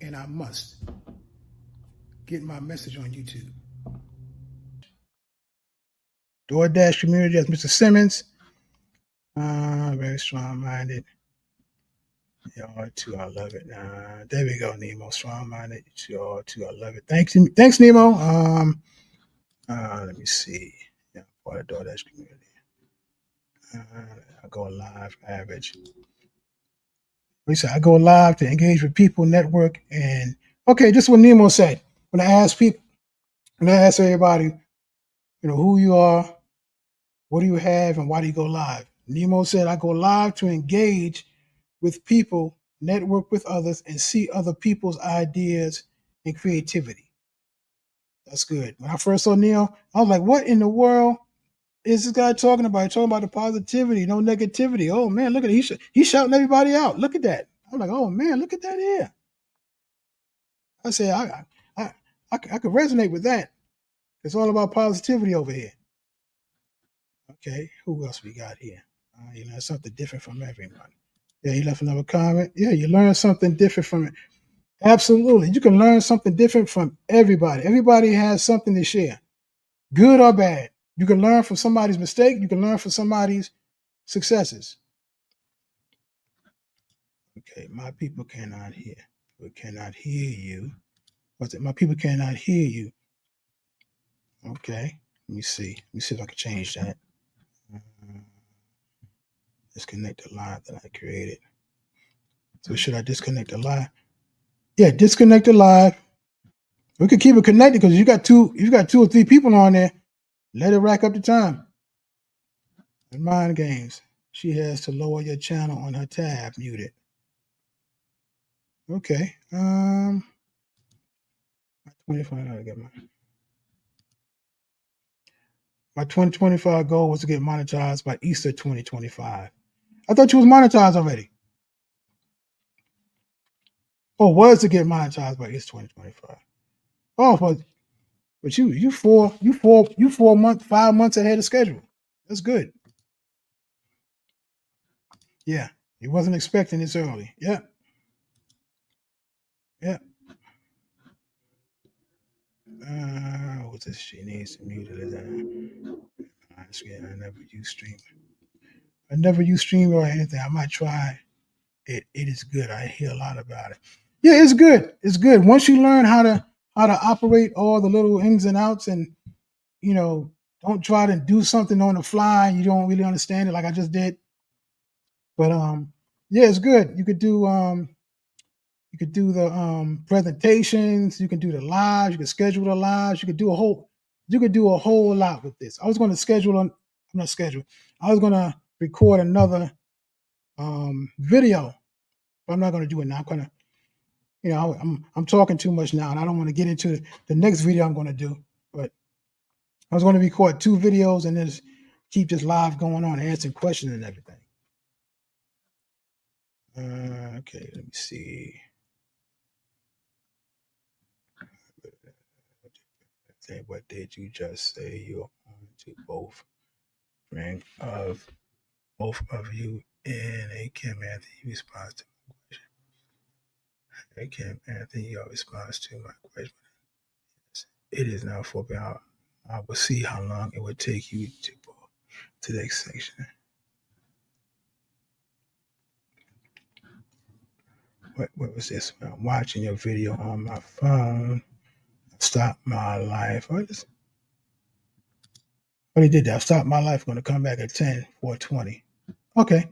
and I must get my message on YouTube. DoorDash community, that's Mr. Simmons. Very strong-minded. Y'all too, I love it. There we go, Nemo. Strong-minded. Y'all too, I love it. Thanks, Nemo. Let me see. Yeah, part of the DoorDash community. I go live average. We said I go live to engage with people, network, and okay, just what Nemo said. When I ask people, when I ask everybody, who you are, what do you have, and why do you go live? Nemo said I go live to engage with people, network with others, and see other people's ideas and creativity. That's good. When I first saw Neil, I was like, what in the world is this guy talking about? He's talking about the positivity, no negativity. Oh man, look at it. He's shouting everybody out. Look at that. I'm like, oh man, look at that here. I said, I could resonate with that. It's all about positivity over here. Okay, who else we got here? Something different from everyone. Yeah, he left another comment. Yeah, you learn something different from it. Absolutely. You can learn something different from everybody. Everybody has something to share, good or bad. You can learn from somebody's mistake. You can learn from somebody's successes. Okay, my people cannot hear. We cannot hear you. What's it? My people cannot hear you. Okay, let me see. Let me see if I can change that. Disconnect the live that I created. So should I disconnect the live? Yeah, disconnect the live. We can keep it connected because you got two or three people on there. Let it rack up the time. And mind games. She has to lower your channel on her tab. Muted. Okay. 25. I get my 2025 goal was to get monetized by Easter 2025. I thought you was monetized already. Oh, was to get monetized by Easter 2025. Oh, but you 5 months ahead of schedule. That's good. Yeah, he wasn't expecting this early. Yeah. Yeah. What's this? She needs to mute it. I never use Stream. I never use Stream or anything. I might try it. It is good. I hear a lot about it. Yeah, it's good. It's good. Once you learn how to operate all the little ins and outs, and don't try to do something on the fly and you don't really understand it like I just did. But yeah, it's good. You could do the presentations, you can do the lives, you can schedule the lives, you could do a whole lot with this. I was going to I was going to record another video, but I'm not going to do it now. I'm going to, I'm talking too much now, and I don't want to get into the next video I'm going to do. But I was going to record 2 videos and then just keep this live going on, answering questions and everything. Okay, let me see. What did you just say? You're on to both rank of both of you in a Kim Anthony response to my question. Hey Kim Anthony, your response to my question. It is now 4 p.m. I will see how long it would take you to go to the next section. What was this? I'm watching your video on my phone. Stop my life. What he did that? Stop my life. Going to come back at 10:420. Okay.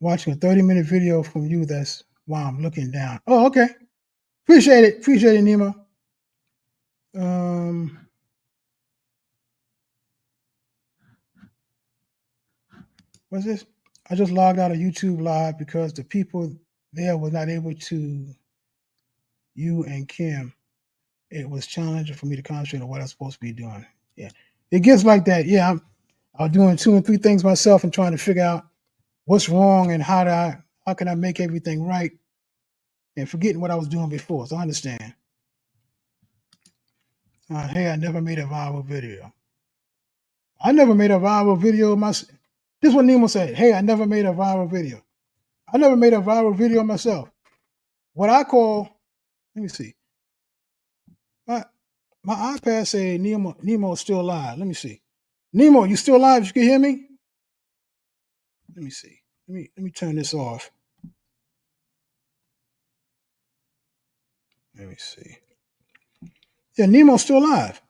Watching a 30-minute video from you. That's why I'm looking down. Oh, okay. Appreciate it, Nemo. What's this? I just logged out of YouTube Live because the people there were not able to. You and Kim, it was challenging for me to concentrate on what I'm supposed to be doing. Yeah, it gets like that. Yeah, I'm doing 2 and 3 things myself and trying to figure out what's wrong and how can I make everything right, and forgetting what I was doing before. So I understand. Hey, I never made a viral video. I never made a viral video myself. This is what Nemo said. Hey, I never made a viral video. I never made a viral video myself. What I call, let me see. My iPad say Nemo is still alive. Let me see. Nemo, you still alive? You can hear me? Let me see. Let me turn this off. Let me see. Yeah, Nemo's still alive.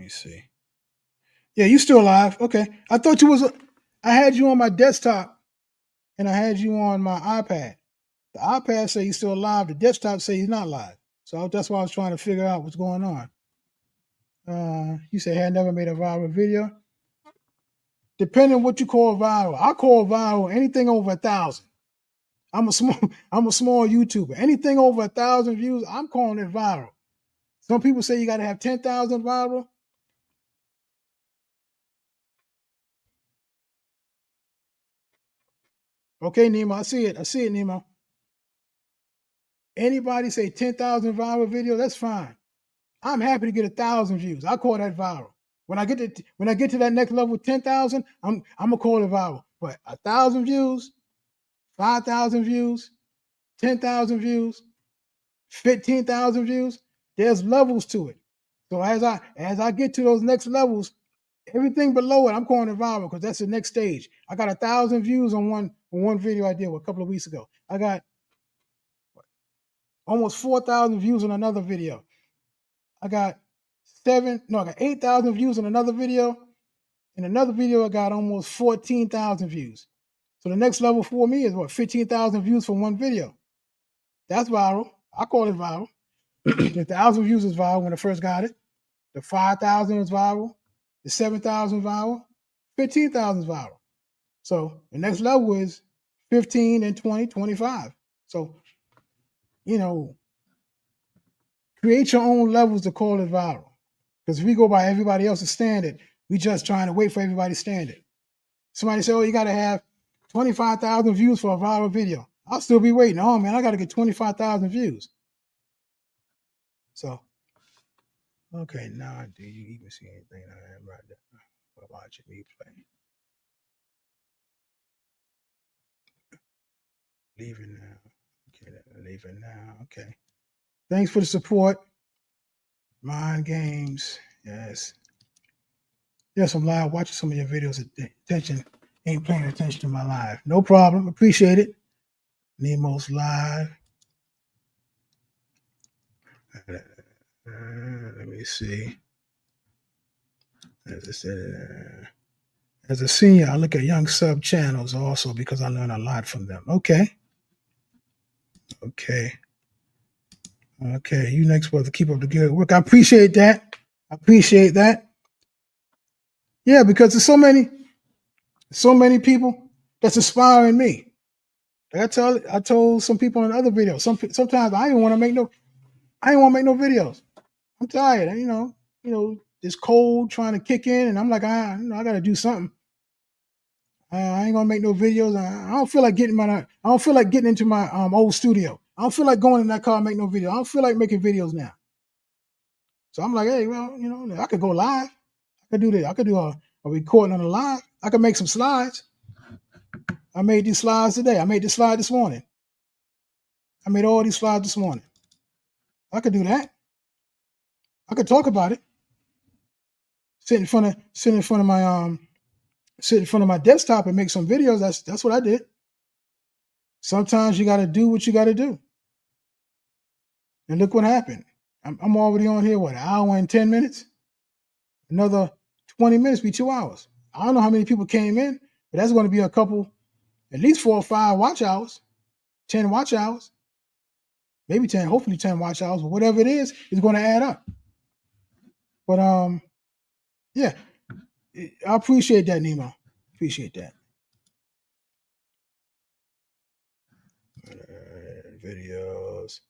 me see. Yeah, you still live. Okay. I thought you was. I had you on my desktop, and I had you on my iPad. The iPad say you're still live. The desktop say you're not live. So that's why I was trying to figure out what's going on. You say had never made a viral video. Depending on what you call viral, I call viral anything over 1,000. I'm a small YouTuber. Anything over 1,000 views, I'm calling it viral. Some people say you got to have 10,000 viral. Okay, Nemo, I see it, Nemo. Anybody say 10,000 viral video, that's fine. I'm happy to get 1,000 views. I call that viral. When I get to that next level, 10,000, I'm gonna call it viral. But 1,000 views, 5,000 views, 10,000 views, 15,000 views, there's levels to it. So as I get to those next levels, everything below it, I'm calling it viral because that's the next stage. I got 1,000 views on one video I did a couple of weeks ago. I got almost 4,000 views on another video. I got 8,000 views on another video. In another video, I got almost 14,000 views. So the next level for me is what? 15,000 views for one video. That's viral. I call it viral. The 1,000 views is viral when I first got it. The 5,000 is viral. The 7,000 viral. 15,000 is viral. So the next level is 15 and 20, 25. So, create your own levels to call it viral. Because if we go by everybody else's standard, we just trying to wait for everybody's standard. Somebody say, oh, you got to have 25,000 views for a viral video. I'll still be waiting. Oh, man, I got to get 25,000 views. So, okay, now do you even see anything I am right there? We're watching replay. Leaving now. Okay, leaving now. Okay. Thanks for the support. Mind games. Yes. Yes, I'm live watching some of your videos. Attention. Ain't paying attention to my live. No problem. Appreciate it. Nemo's live. Let me see. As I said, as a senior, I look at young sub channels also because I learn a lot from them. Okay. You next, brother. Keep up the good work. I appreciate that. Yeah, because there's so many people that's inspiring me. Like I told some people in other videos. Sometimes I didn't want to make no videos. I'm tired. This cold trying to kick in, and I'm like, I got to do something. I ain't gonna make no videos. I don't feel like getting into my old studio. I don't feel like going in that car and make no video. I don't feel like making videos now. So I'm like, hey, well, I could go live. I could do that. I could do a recording on the live. I could make some slides. I made these slides today. I made this slide this morning. I made all these slides this morning. I could do that. I could talk about it. Sit in front of my desktop and make some videos. That's what I did. Sometimes you got to do what you got to do. And look what happened. I'm already on here, an hour and 10 minutes? Another 20 minutes be 2 hours. I don't know how many people came in, but that's going to be a couple, at least 4 or 5 watch hours, 10 watch hours, maybe 10, hopefully 10 watch hours, but whatever it is, it's going to add up. But yeah, I appreciate that, Nemo. Appreciate that. Videos.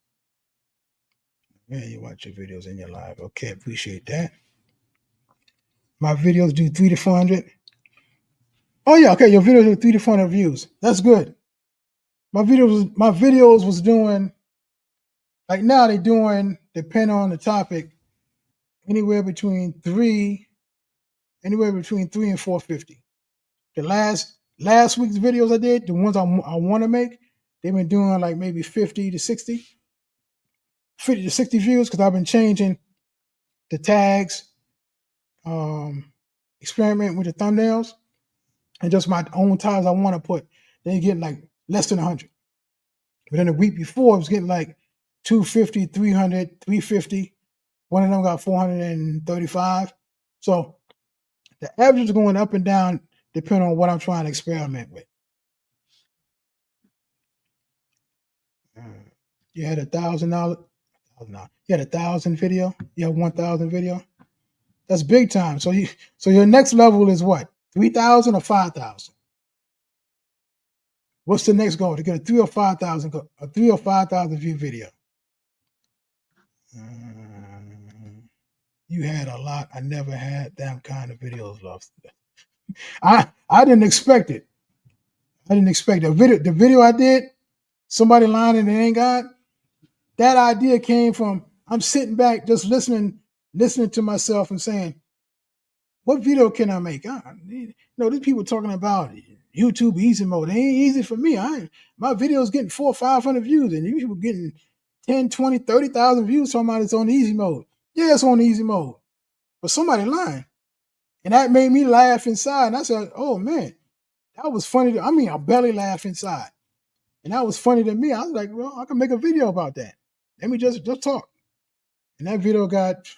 Yeah, you watch your videos in your live. Okay, appreciate that. My videos do 300 to 400. Oh yeah, okay. Your videos do 300 to 400 views. That's good. My videos was doing, like now they're doing, depending on the topic, anywhere between 3 and 450. The last week's videos I did, the ones I want to make, they've been doing like maybe 50 to 60 views because I've been changing the tags, experiment with the thumbnails, and just my own tags I want to put. They get like less than 100. But then the week before, it was getting like 250, 300, 350. One of them got 435. So the average is going up and down depending on what I'm trying to experiment with. You had $1,000. You had 1,000 video. You have 1,000 video. That's big time. So your next level is what? 3,000 or 5,000? What's the next goal? To get a 3 or 5,000 view video. You had a lot. I never had them kind of videos, love. I didn't expect it. I didn't expect it. The video I did, somebody lying and it ain't God. That idea came from I'm sitting back just listening to myself and saying, what video can I make? These people talking about YouTube easy mode. It ain't easy for me. My video's getting 400 or 500 views, and you people getting 10, 20, 30,000 views talking about it's on easy mode. Yeah, it's on easy mode. But somebody lying. And that made me laugh inside. And I said, oh man, that was funny. I barely laugh inside. And that was funny to me. I was like, well, I can make a video about that. Let me just talk. And that video got,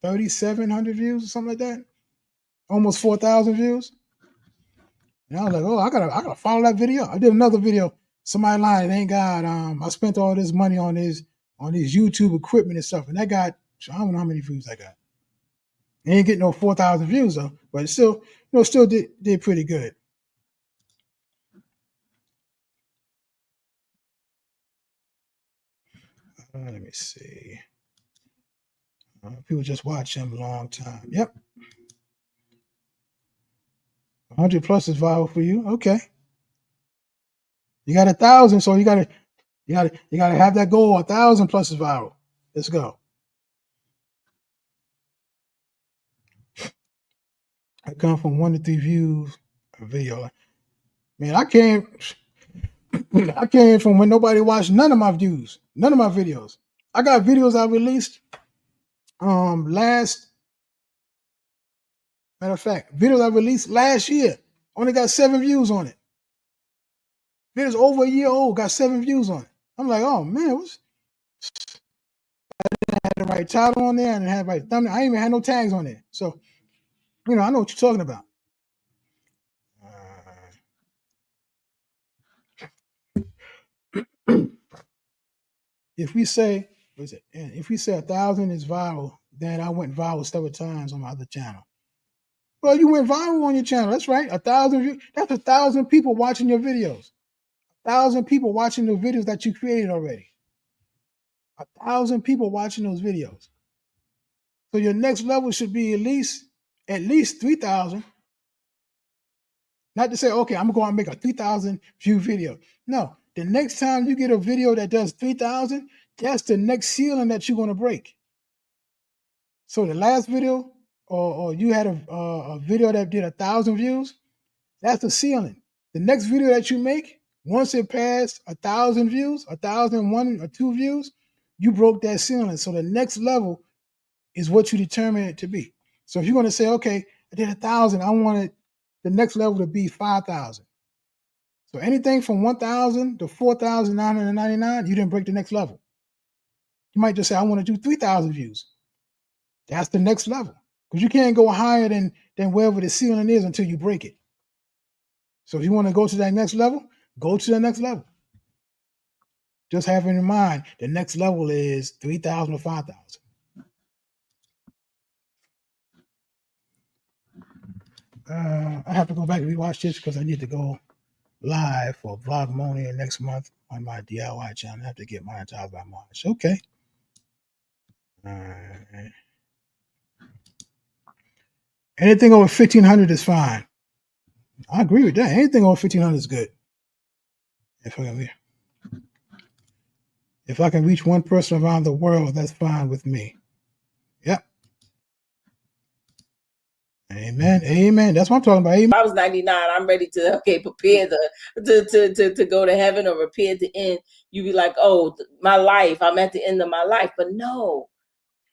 3,700 views or something like that? Almost 4,000 views. And I was like, oh, I gotta follow that video. I did another video. Somebody lying, it ain't God. I spent all this money on these YouTube equipment and stuff. And that got, I don't know how many views I got. It ain't getting no 4,000 views though, but it still did pretty good. Let me see. People just watch him a long time. Yep. 100 plus is viral for you. Okay. You got 1,000, so you gotta have that goal. 1,000 plus is viral. Let's go. I come from 1 to 3 views a video. Man, I came from when nobody watched none of my views, none of my videos. I got videos I released. Matter of fact, videos I released last year only got 7 views on it. Videos over a year old got 7 views on it. I'm like, oh man, I didn't have the right title on there, and I didn't have the right thumbnail. I ain't even had no tags on there. So, I know what you're talking about. If we say 1,000 is viral, then I went viral several times on my other channel. Well, you went viral on your channel. That's right. 1,000 views. That's 1,000 people watching your videos. 1,000 people watching the videos that you created already. 1,000 people watching those videos. So your next level should be at least 3,000. Not to say, okay, I'm gonna go and make a 3,000 view video. No, the next time you get a video that does 3,000, that's the next ceiling that you're gonna break. So the last video, or you had a video that did 1,000 views, that's the ceiling. The next video that you make, once it passed 1,000 views, 1,001 or 2 views, you broke that ceiling. So the next level is what you determine it to be. So if you're going to say, okay, I did 1,000, I wanted the next level to be 5,000. So anything from 1,000 to 4,999, you didn't break the next level. You might just say, I want to do 3,000 views. That's the next level, because you can't go higher than wherever the ceiling is until you break it. So if you want to go to that next level, go to the next level. Just having in mind, the next level is 3,000 or 5,000. I have to go back and rewatch this because I need to go live for VLOGMAS next month on my DIY channel. I have to get mine out by March. Okay. Anything over 1,500 is fine. I agree with that. Anything over 1,500 is good. If I can reach one person around the world, that's fine with me. Yep. Amen. Amen. That's what I'm talking about. Amen. If I was 99, I'm ready to prepare to go to heaven or prepare to end. You be like, oh, my life, I'm at the end of my life. But no,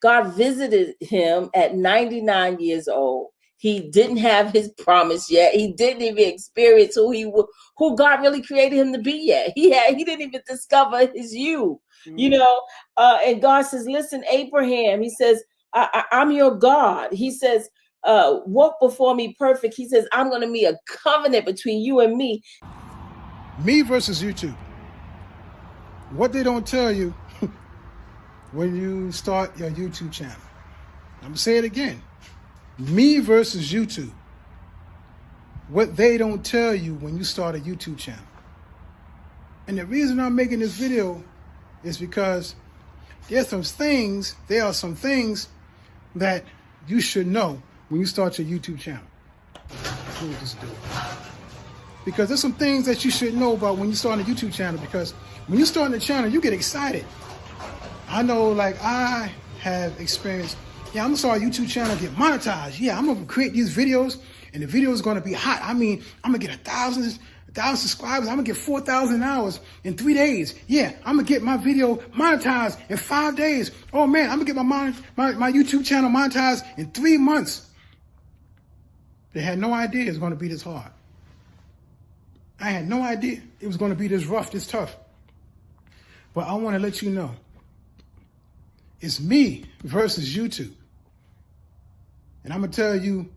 God visited him at 99 years old. He didn't have his promise yet. He didn't even experience who God really created him to be yet. He didn't even discover his you. And God says, listen, Abraham, he says, I'm your God. He says, walk before me perfect. He says, I'm going to be a covenant between you and me. Me versus YouTube. What they don't tell you when you start your YouTube channel. I'm going to say it again. Me versus YouTube. What they don't tell you when you start a YouTube channel. And the reason I'm making this video is because there are some things that you should know when you start your YouTube channel. We'll just do it. Because there's some things that you should know about when you start a YouTube channel, because when you start a channel, you get excited. I know, like, I have experienced, yeah, I'm gonna start a YouTube channel, get monetized. Yeah, I'm gonna create these videos, and the video is gonna be hot. I mean, I'm gonna get 1,000 subscribers. I'm gonna get 4,000 hours in 3 days. Yeah, I'm gonna get my video monetized in 5 days. Oh man, I'm gonna get my YouTube channel monetized in 3 months. They had no idea it was gonna be this hard. I had no idea it was gonna be this rough, this tough. But I wanna let you know, it's me versus YouTube. And I'm gonna tell you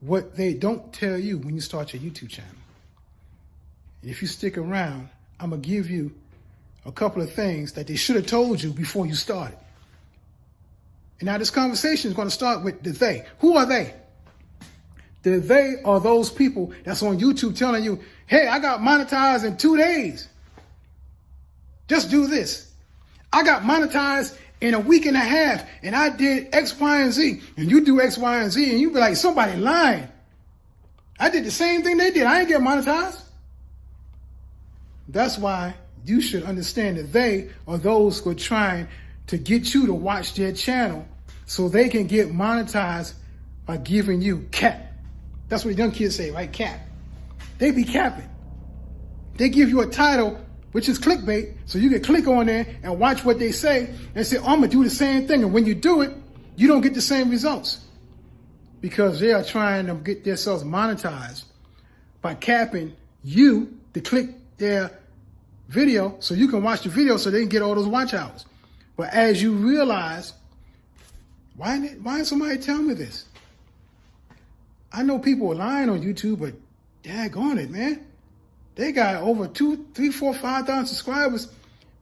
what they don't tell you when you start your YouTube channel. And if you stick around, I'm gonna give you a couple of things that they should have told you before you started. And now this conversation is gonna start with the they. Who are they? The they are those people that's on YouTube telling you, hey, I got monetized in 2 days. Just do this. I got monetized in a week and a half, and I did X, Y, and Z. And you do X, Y, and Z, and you be like, somebody lying. I did the same thing they did. I ain't get monetized. That's why you should understand that they are those who are trying to get you to watch their channel so they can get monetized by giving you cap. That's what young kids say, right? Cap. They be capping. They give you a title, which is clickbait, so you can click on there and watch what they say and say, oh, I'm going to do the same thing. And when you do it, you don't get the same results because they are trying to get themselves monetized by capping you to click their video so you can watch the video so they can get all those watch hours. But as you realize, why didn't somebody tell me this? I know people are lying on YouTube, but daggone it, man. They got over 2, 3, 4, 5,000 subscribers,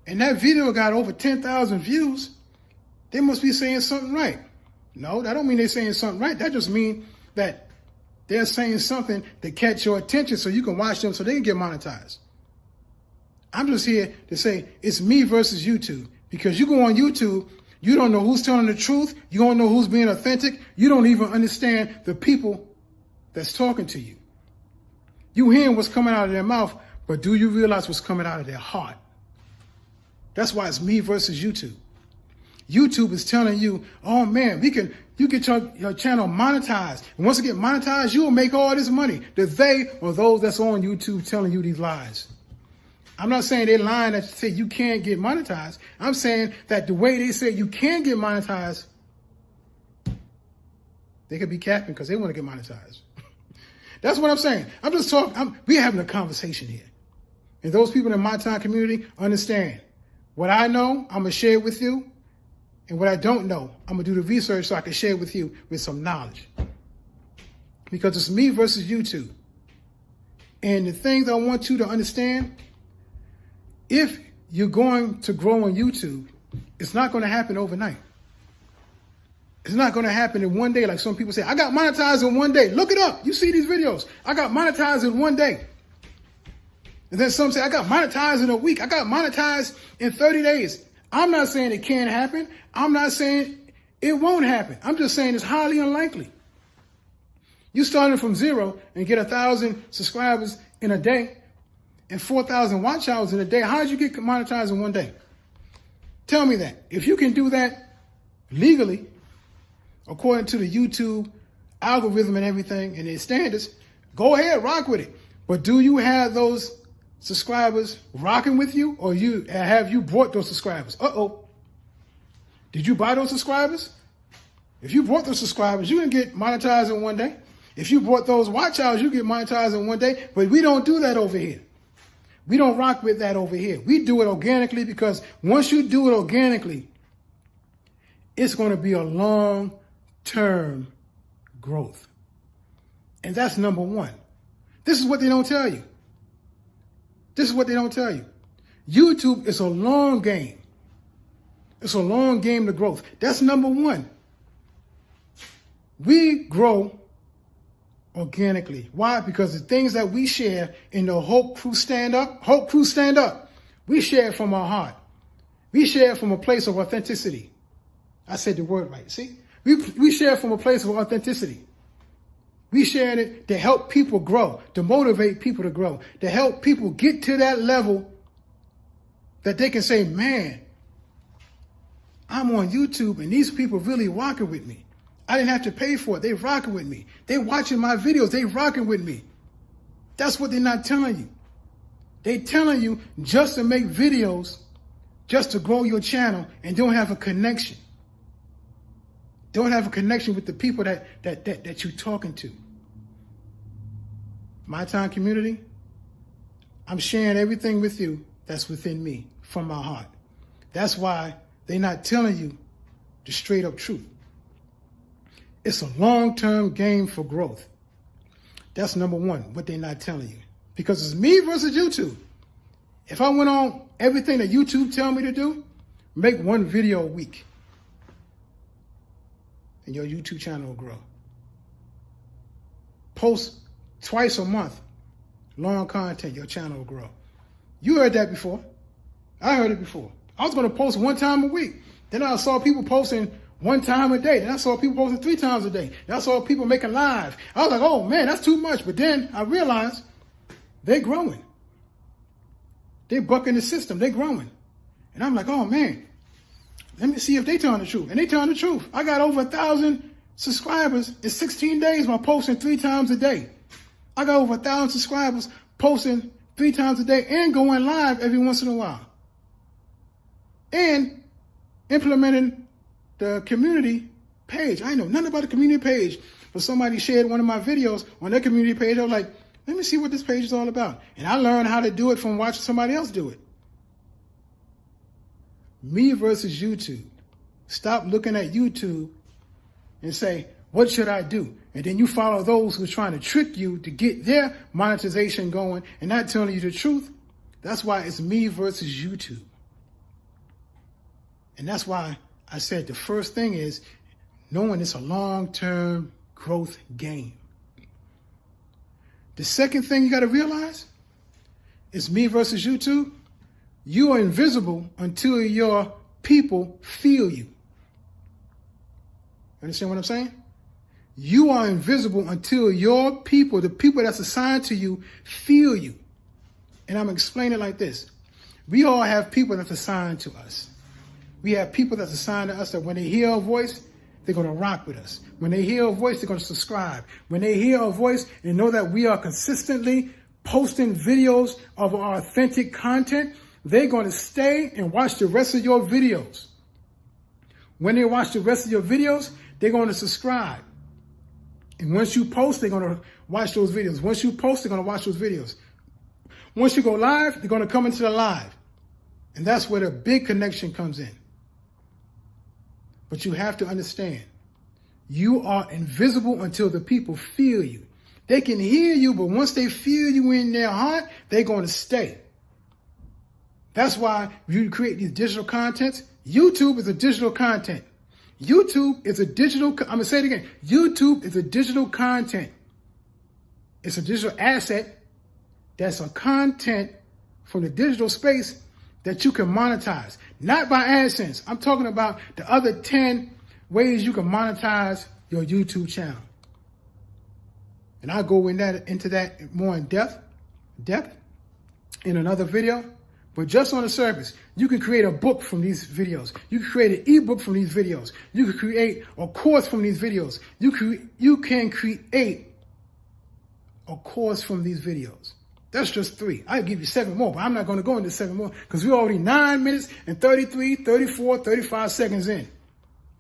and that video got over 10,000 views. They must be saying something right. No, that don't mean they're saying something right. That just means that they're saying something to catch your attention so you can watch them so they can get monetized. I'm just here to say it's me versus YouTube, because you go on YouTube, you don't know who's telling the truth. You don't know who's being authentic. You don't even understand the people that's talking to you. You hearing what's coming out of their mouth, but do you realize what's coming out of their heart? That's why it's me versus YouTube. YouTube is telling you, oh man, you get your channel monetized. And once you get monetized, you will make all this money. The they are those that's on YouTube telling you these lies. I'm not saying they're lying that say you can't get monetized. I'm saying that the way they say you can get monetized, they could be capping because they want to get monetized. That's what I'm saying. I'm just talking. We're having a conversation here. And those people in my time community understand. What I know, I'm going to share it with you. And what I don't know, I'm going to do the research so I can share it with you with some knowledge. Because it's me versus YouTube. And the things I want you to understand, if you're going to grow on YouTube, it's not going to happen overnight. It's not going to happen in one day like some people say. I got monetized in 1 day. Look it up. You see these videos. I got monetized in 1 day. And then some say, I got monetized in a week. I got monetized in 30 days. I'm not saying it can't happen. I'm not saying it won't happen. I'm just saying it's highly unlikely. You started from 0 and get 1,000 subscribers in a day and 4,000 watch hours in a day. How did you get monetized in 1 day? Tell me that. If you can do that legally, according to the YouTube algorithm and everything and their standards, go ahead, rock with it. But do you have those subscribers rocking with you, or have you bought those subscribers? Uh-oh. Did you buy those subscribers? If you bought those subscribers, you can get monetized in 1 day. If you bought those watch hours, you get monetized in 1 day. But we don't do that over here. We don't rock with that over here. We do it organically, because once you do it organically, It's going to be a long-term growth. And that's number one. This is what they don't tell you. This is what they don't tell you. YouTube is a long game. It's a long game to growth. That's number one. We grow organically. Why? Because the things that we share in the Hope Crew Stand Up, we share from our heart. We share from a place of authenticity. I said the word right. See? We share from a place of authenticity. We share it to help people grow, to motivate people to grow, to help people get to that level that they can say, man, I'm on YouTube and these people really rocking with me. I didn't have to pay for it. They rocking with me. They watching my videos. They rocking with me. That's what they're not telling you. They telling you just to make videos, just to grow your channel and don't have a connection. Don't have a connection with the people that you're talking to. My Time community, I'm sharing everything with you that's within me from my heart. That's why they're not telling you the straight up truth. It's a long-term game for growth. That's number one, what they're not telling you. Because it's me versus YouTube. If I went on everything that YouTube tell me to do, make one video a week, and your YouTube channel will grow. Post twice a month, long content, your channel will grow. You heard that before. I heard it before. I was going to post one time a week. Then I saw people posting one time a day. Then I saw people posting 3 times a day. Then I saw people making live. I was like, oh man, that's too much. But then I realized they're growing. They're bucking the system. They're growing. And I'm like, oh man, let me see if they telling the truth. And they telling the truth. I got over 1,000 subscribers in 16 days by posting 3 times a day. I got over 1,000 subscribers posting 3 times a day and going live every once in a while. And implementing the community page. I know nothing about the community page, but somebody shared one of my videos on their community page. I was like, let me see what this page is all about. And I learned how to do it from watching somebody else do it. Me versus YouTube. Stop looking at YouTube and say, what should I do? And then you follow those who are trying to trick you to get their monetization going and not telling you the truth. That's why it's me versus YouTube. And that's why I said the first thing is knowing it's a long-term growth game. The second thing you got to realize is me versus YouTube. You are invisible until your people feel you. Understand what I'm saying? You are invisible until your people, the people that's assigned to you, feel you. And I'm going to explain it like this. We all have people that's assigned to us. We have people that's assigned to us that when they hear our voice, they're going to rock with us. When they hear our voice, they're going to subscribe. When they hear our voice and know that we are consistently posting videos of our authentic content, they're going to stay and watch the rest of your videos. When they watch the rest of your videos, they're going to subscribe. And once you post, they're going to watch those videos. Once you post, they're going to watch those videos. Once you go live, they're going to come into the live. And that's where the big connection comes in. But you have to understand, you are invisible until the people feel you. They can hear you, but once they feel you in their heart, they're going to stay. That's why you create these digital contents. YouTube is a digital content. YouTube is a digital, I'm going to say it again. YouTube is a digital content. It's a digital asset that's a content from the digital space that you can monetize. Not by AdSense. I'm talking about the other 10 ways you can monetize your YouTube channel. And I'll go into that more in depth in another video. But just on the surface, you can create a book from these videos. You can create an ebook from these videos. You can create a course from these videos. You can create a course from these videos. That's just 3. I'll give you 7 more, but I'm not going to go into 7 more because we're already 9 minutes and 33, 34, 35 seconds in.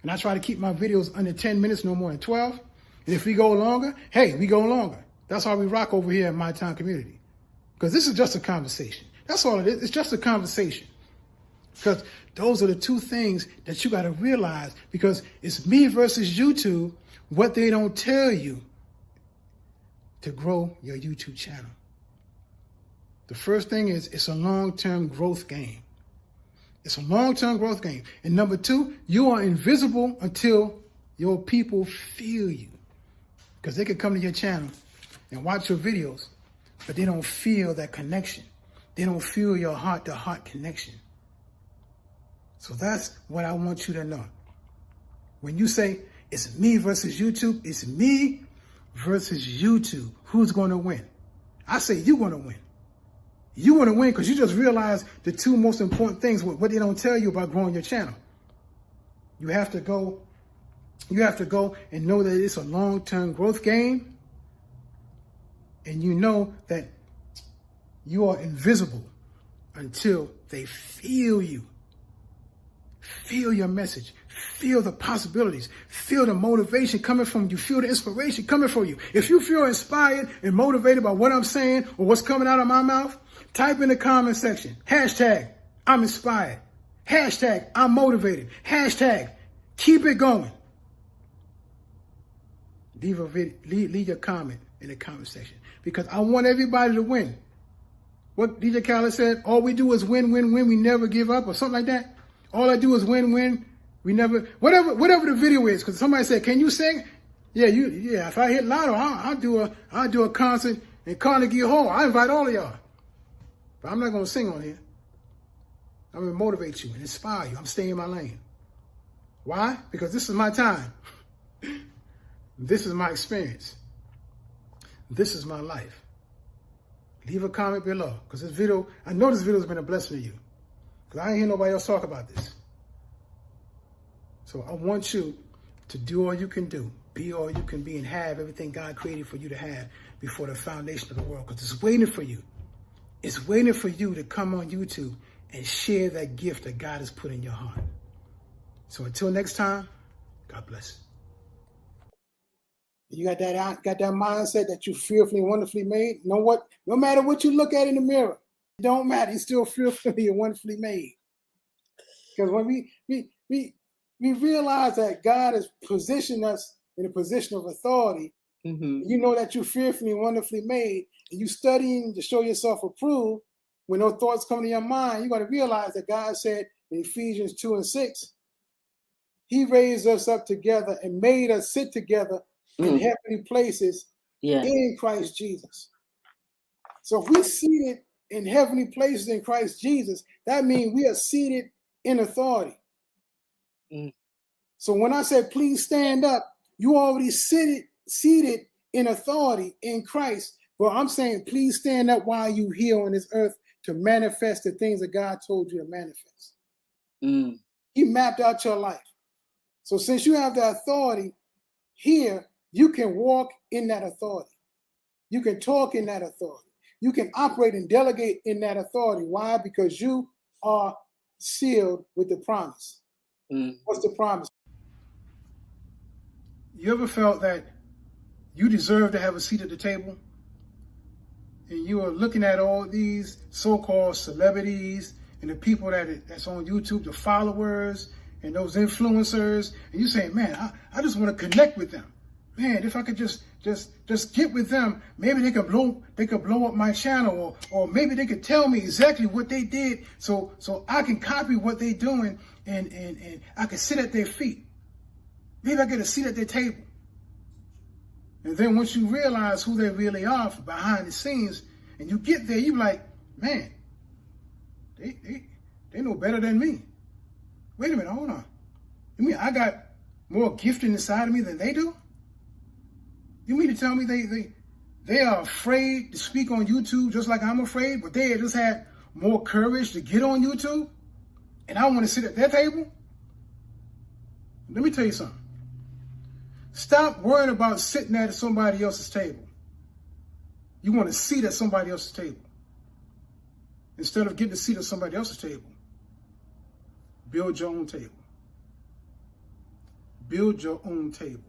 And I try to keep my videos under 10 minutes, no more than 12. And if we go longer, hey, we go longer. That's how we rock over here in My Time community. Because this is just a conversation. That's all it is. It's just a conversation. Because those are the two things that you got to realize, because it's me versus YouTube, what they don't tell you to grow your YouTube channel. The first thing is it's a long-term growth game. It's a long-term growth game. And number two, you are invisible until your people feel you. Because they could come to your channel and watch your videos, but they don't feel that connection. They don't feel your heart-to-heart connection. So that's what I want you to know. When you say it's me versus YouTube, it's me versus YouTube. Who's going to win? I say you're going to win. You want to win because you just realized the two most important things, what they don't tell you about growing your channel. You have to go and know that it's a long-term growth game. And you know that you are invisible until they feel you. Feel your message. Feel the possibilities. Feel the motivation coming from you. Feel the inspiration coming from you. If you feel inspired and motivated by what I'm saying or what's coming out of my mouth, type in the comment section, hashtag, I'm inspired. Hashtag, I'm motivated. Hashtag, keep it going. Leave your comment in the comment section because I want everybody to win. What DJ Khaled said, all we do is win, win, win. We never give up or something like that. All I do is win, win. We never, whatever the video is, because somebody said, can you sing? Yeah, if I hit Lotto, I'll do a concert in Carnegie Hall. I invite all of y'all. But I'm not going to sing on here. I'm going to motivate you and inspire you. I'm staying in my lane. Why? Because this is my time. This is my experience. This is my life. Leave a comment below, because this video, I know this video has been a blessing to you, because I ain't hear nobody else talk about this. So I want you to do all you can do, be all you can be, and have everything God created for you to have before the foundation of the world, because it's waiting for you. It's waiting for you to come on YouTube and share that gift that God has put in your heart. So until next time, God bless. You got that mindset that you fearfully and wonderfully made. You know what? No matter what you look at in the mirror, it don't matter. You're still fearfully and wonderfully made. Because when we realize that God has positioned us in a position of authority, you know that you're fearfully and wonderfully made, and you studying to show yourself approved. When those thoughts come to your mind, you got to realize that God said in Ephesians 2:6, He raised us up together and made us sit together in heavenly places in Christ Jesus. So if we're seated in heavenly places in Christ Jesus, that means we are seated in authority. So when I said, please stand up, you already seated in authority in Christ. But I'm saying, please stand up while you're here on this earth to manifest the things that God told you to manifest. He mapped out your life. So since you have the authority here, you can walk in that authority. You can talk in that authority. You can operate and delegate in that authority. Why? Because you are sealed with the promise. What's the promise? You ever felt that you deserve to have a seat at the table? And you are looking at all these so-called celebrities and the people that's on YouTube, the followers and those influencers, and you say, man, I just want to connect with them. Man, if I could just get with them, maybe they could blow up my channel, or maybe they could tell me exactly what they did, so I can copy what they're doing, and I can sit at their feet. Maybe I get a seat at their table. And then once you realize who they really are from behind the scenes, and you get there, you're like, man, they know better than me. Wait a minute, hold on. You mean I got more gifting inside of me than they do? You mean to tell me they are afraid to speak on YouTube just like I'm afraid, but they just had more courage to get on YouTube, and I want to sit at their table? Let me tell you something. Stop worrying about sitting at somebody else's table. You want a seat at somebody else's table. Instead of getting a seat at somebody else's table, build your own table. Build your own table.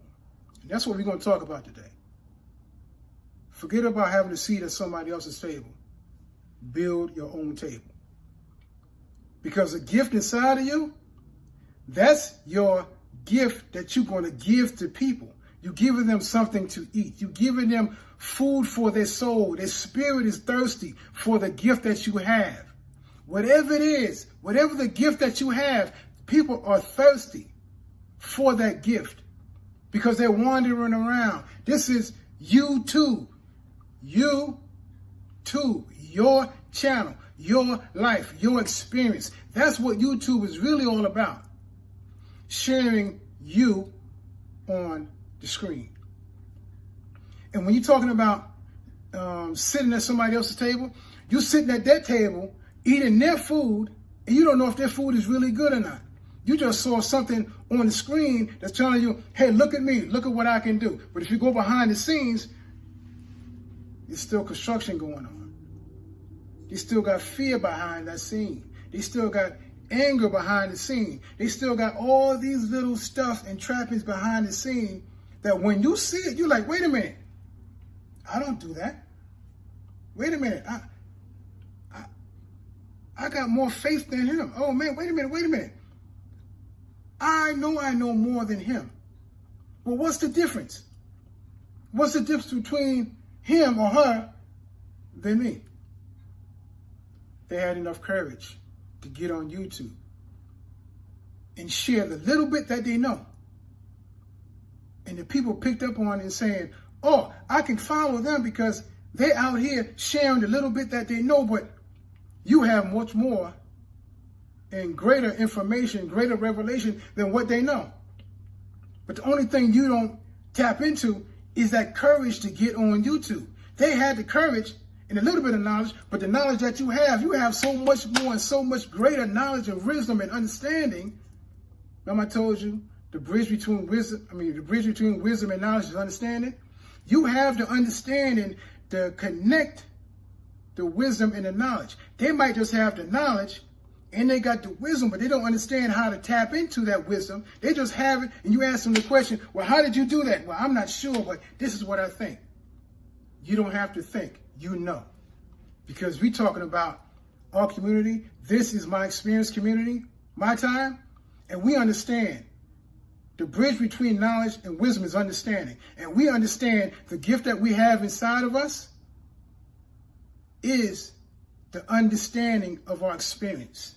And that's what we're going to talk about today. Forget about having a seat at somebody else's table. Build your own table. Because the gift inside of you, that's your gift that you're going to give to people. You're giving them something to eat. You're giving them food for their soul. Their spirit is thirsty for the gift that you have. Whatever it is, whatever the gift that you have, people are thirsty for that gift because they're wandering around. This is YouTube. YouTube, your channel, your life, your experience. That's what YouTube is really all about. Sharing you on the screen. And when you're talking about sitting at somebody else's table, you're sitting at their table, eating their food, and you don't know if their food is really good or not. You just saw something on the screen that's telling you, hey, look at me, look at what I can do. But if you go behind the scenes, there's still construction going on. They still got fear behind that scene. They still got anger behind the scene. They still got all these little stuff and trappings behind the scene that when you see it, you're like, wait a minute. I don't do that. Wait a minute. I got more faith than him. Oh man, wait a minute. I know more than him. Well, what's the difference? What's the difference between him or her than me? They had enough courage to get on YouTube and share the little bit that they know. And the people picked up on it and saying, oh, I can follow them because they're out here sharing the little bit that they know, but you have much more and greater information, greater revelation than what they know. But the only thing you don't tap into is that courage to get on YouTube. They had the courage and a little bit of knowledge, but the knowledge that you have so much more and so much greater knowledge and wisdom and understanding. Remember I told you the bridge between wisdom and knowledge is understanding. You have the understanding to connect the wisdom and the knowledge. They might just have the knowledge and they got the wisdom, but they don't understand how to tap into that wisdom. They just have it, and you ask them the question, well, how did you do that? Well, I'm not sure, but this is what I think. You don't have to think. You know. Because we're talking about our community. This is my experience community, my time, and we understand. The bridge between knowledge and wisdom is understanding. And we understand the gift that we have inside of us is the understanding of our experience.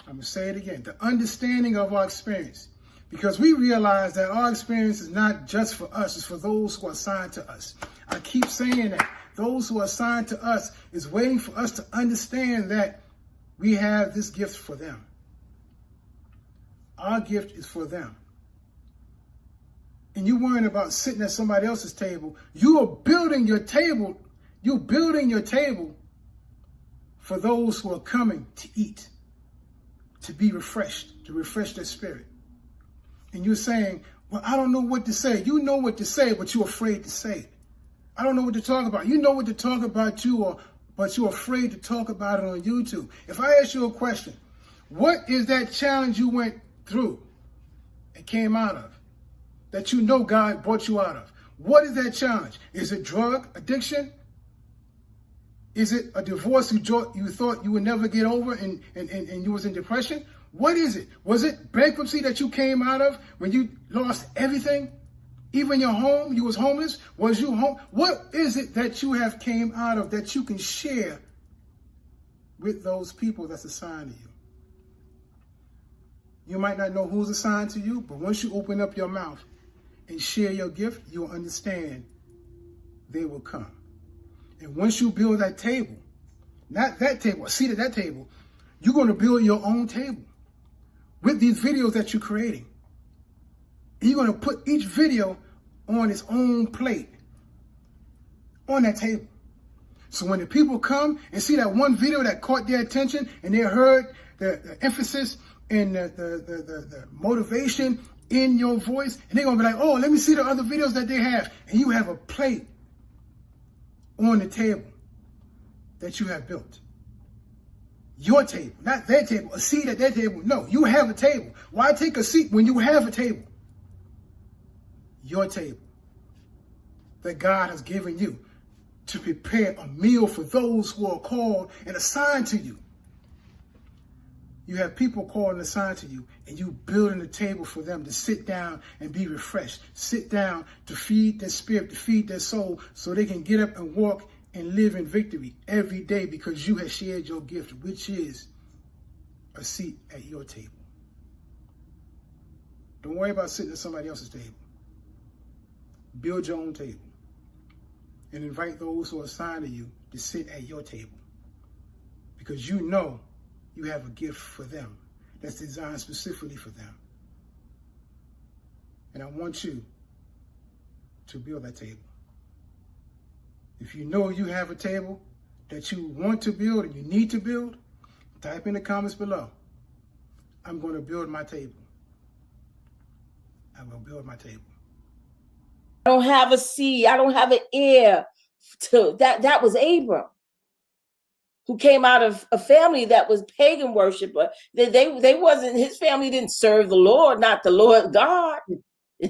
I'm going to say it again. The understanding of our experience. Because we realize that our experience is not just for us. It's for those who are assigned to us. I keep saying that. Those who are assigned to us is waiting for us to understand that we have this gift for them. Our gift is for them. And you're worrying about sitting at somebody else's table. You are building your table. You're building your table for those who are coming to eat, to be refreshed, to refresh their spirit. And you're saying, well, I don't know what to say. You know what to say, but you're afraid to say it. I don't know what to talk about. You know what to talk about but you're afraid to talk about it on YouTube. If I ask you a question, what is that challenge you went through and came out of that you know God brought you out of? What is that challenge? Is it drug addiction? Is it a divorce you thought you would never get over and you was in depression? What is it? Was it bankruptcy that you came out of when you lost everything? Even your home, you was homeless? Was you home? What is it that you have came out of that you can share with those people that's assigned to you? You might not know who's assigned to you, but once you open up your mouth and share your gift, you'll understand they will come. And once you build that table, not that table, a seat at that table, you're going to build your own table with these videos that you're creating. And you're going to put each video on its own plate on that table. So when the people come and see that one video that caught their attention and they heard the emphasis and the motivation in your voice, and they're going to be like, oh, let me see the other videos that they have. And you have a plate on the table that you have built. Your table, not their table, a seat at their table. No, you have a table. Why take a seat when you have a table? Your table that God has given you to prepare a meal for those who are called and assigned to you. You have people calling assigned to you, and you building a table for them to sit down and be refreshed. Sit down to feed their spirit, to feed their soul, so they can get up and walk and live in victory every day because you have shared your gift, which is a seat at your table. Don't worry about sitting at somebody else's table. Build your own table and invite those who are assigned to you to sit at your table because you know you have a gift for them that's designed specifically for them. And I want you to build that table. If you know you have a table that you want to build and you need to build, type in the comments below. I'm going to build my table. I'm going to build my table. I don't have a seed. I don't have an heir to that. That was Abram, who came out of a family that was pagan worshiper. They wasn't, his family didn't serve the Lord, not the Lord God.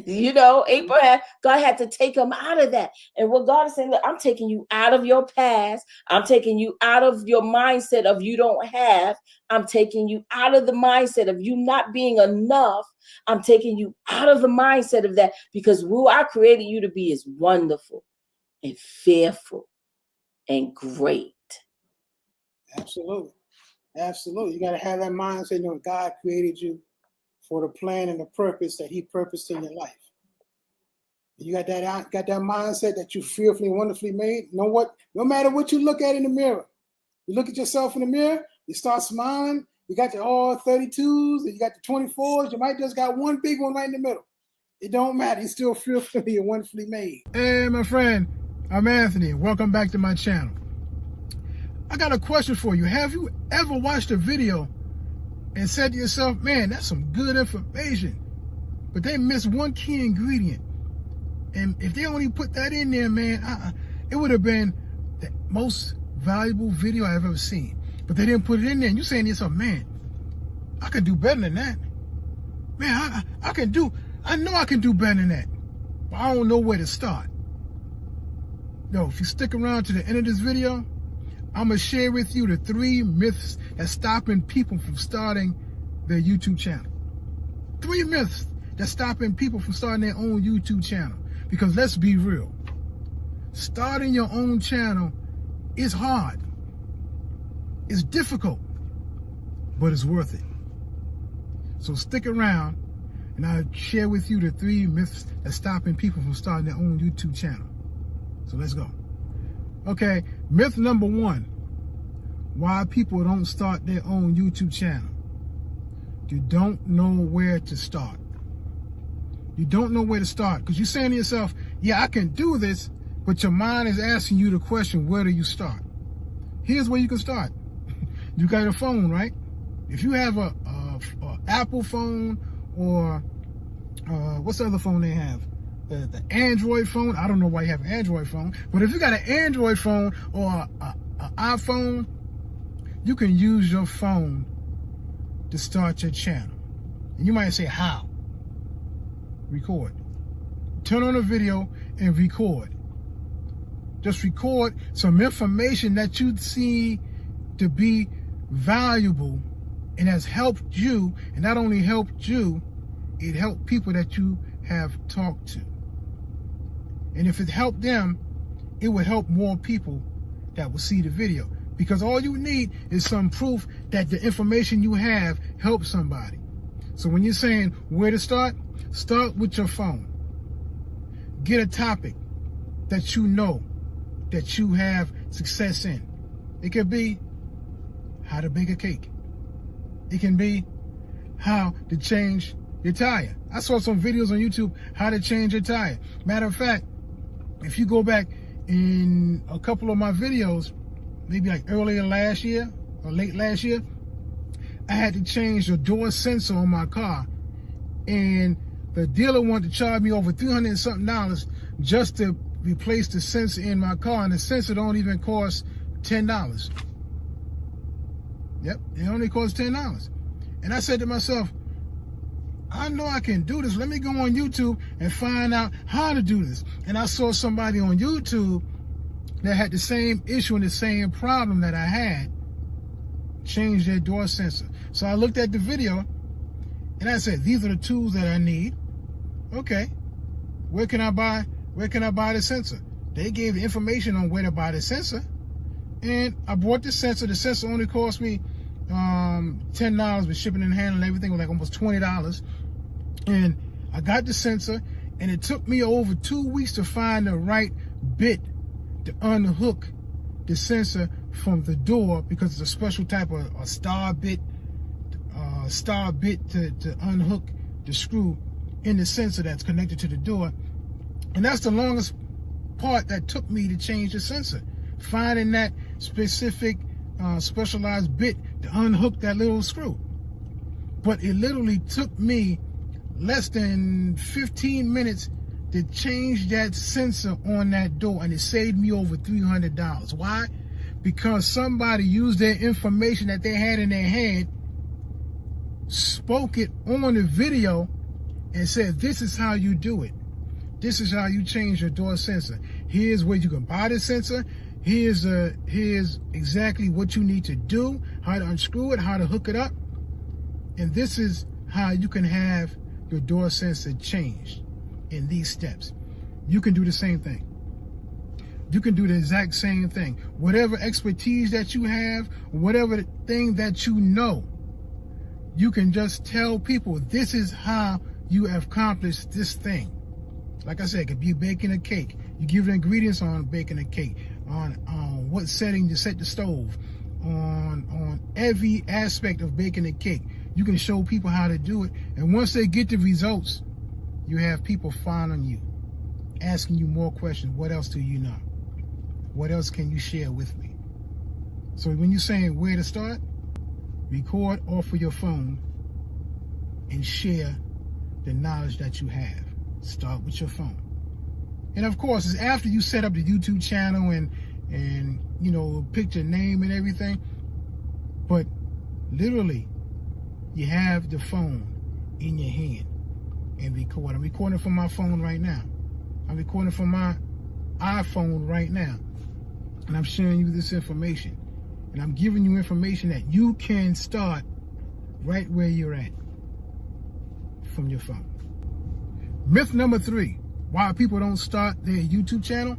You know, Abraham, God had to take him out of that. And what God is saying, look, I'm taking you out of your past. I'm taking you out of your mindset of you don't have. I'm taking you out of the mindset of you not being enough. I'm taking you out of the mindset of that because who I created you to be is wonderful and fearful and great. Absolutely. Absolutely. You got to have that mindset, you know, God created you for the plan and the purpose that he purposed in your life. You got that mindset that you fearfully and wonderfully made. You know what? No matter what you look at in the mirror, you look at yourself in the mirror, you start smiling, you got the all 32s, and you got the 24s, you might just got one big one right in the middle. It don't matter. You're still fearfully and wonderfully made. Hey, my friend, I'm Anthony. Welcome back to my channel. I got a question for you. Have you ever watched a video and said to yourself, man, that's some good information, but they missed one key ingredient? And if they only put that in there, man, it would have been the most valuable video I've ever seen. But they didn't put it in there. And you're saying to yourself, man, I could do better than that. Man, I know I can do better than that. But I don't know where to start. Yo, if you stick around to the end of this video, I'm going to share with you the 3 myths that's stopping people from starting their YouTube channel. 3 myths that's stopping people from starting their own YouTube channel. Because let's be real, starting your own channel is hard. It's difficult, but it's worth it. So stick around and I'll share with you the 3 myths that's stopping people from starting their own YouTube channel. So let's go. Okay, myth number 1, why people don't start their own YouTube channel. You don't know where to start. You don't know where to start because you're saying to yourself, yeah, I can do this, but your mind is asking you the question, where do you start? Here's where you can start. You got a phone, right? If you have a Apple phone or what's the other phone they have? The Android phone. I don't know why you have an Android phone, but if you got an Android phone or an iPhone, you can use your phone to start your channel. And you might say, how? Record. Turn on a video and record. Just record some information that you see to be valuable and has helped you. And not only helped you, it helped people that you have talked to. And if it helped them, it will help more people that will see the video. Because all you need is some proof that the information you have helps somebody. So when you're saying where to start with your phone. Get a topic that you know that you have success in. It could be how to bake a cake. It can be how to change your tire. I saw some videos on YouTube how to change your tire. Matter of fact, if you go back in a couple of my videos, maybe like earlier last year or late last year, I had to change the door sensor on my car, and the dealer wanted to charge me over $300 and something just to replace the sensor in my car, and the sensor don't even cost $10. Yep, it only costs $10. And I said to myself, I know I can do this. Let me go on YouTube and find out how to do this. And I saw somebody on YouTube that had the same issue and the same problem that I had change their door sensor. So I looked at the video and I said, these are the tools that I need. Okay, where can I buy the sensor? They gave the information on where to buy the sensor, and I bought the sensor. The sensor only cost me $10 with shipping and handling. Everything was like almost $20. And I got the sensor, and it took me over 2 weeks to find the right bit to unhook the sensor from the door, because it's a special type of a star bit to unhook the screw in the sensor that's connected to the door. And that's the longest part that took me to change the sensor, finding that specific specialized bit to unhook that little screw. But it literally took me less than 15 minutes to change that sensor on that door, and it saved me over $300. Why? Because somebody used their information that they had in their head, spoke it on the video, and said, this is how you do it. This is how you change your door sensor. Here's where you can buy the sensor. Here's exactly what you need to do, how to unscrew it, how to hook it up. And this is how you can have your door sensor changed in these steps. You can do the same thing. You can do the exact same thing. Whatever expertise that you have, whatever thing that you know, you can just tell people, this is how you have accomplished this thing. Like I said, it could be baking a cake. You give the ingredients on baking a cake, on what setting to set the stove, on every aspect of baking a cake. You can show people how to do it. And once they get the results, you have people following you, asking you more questions. What else do you know? What else can you share with me? So when you're saying where to start, record off of your phone and share the knowledge that you have. Start with your phone. And of course, it's after you set up the YouTube channel and you know, pick your name and everything. But literally, you have the phone in your hand and record. I'm recording from my phone right now. I'm recording from my iPhone right now. And I'm sharing you this information. And I'm giving you information that you can start right where you're at from your phone. Myth number 3, why people don't start their YouTube channel.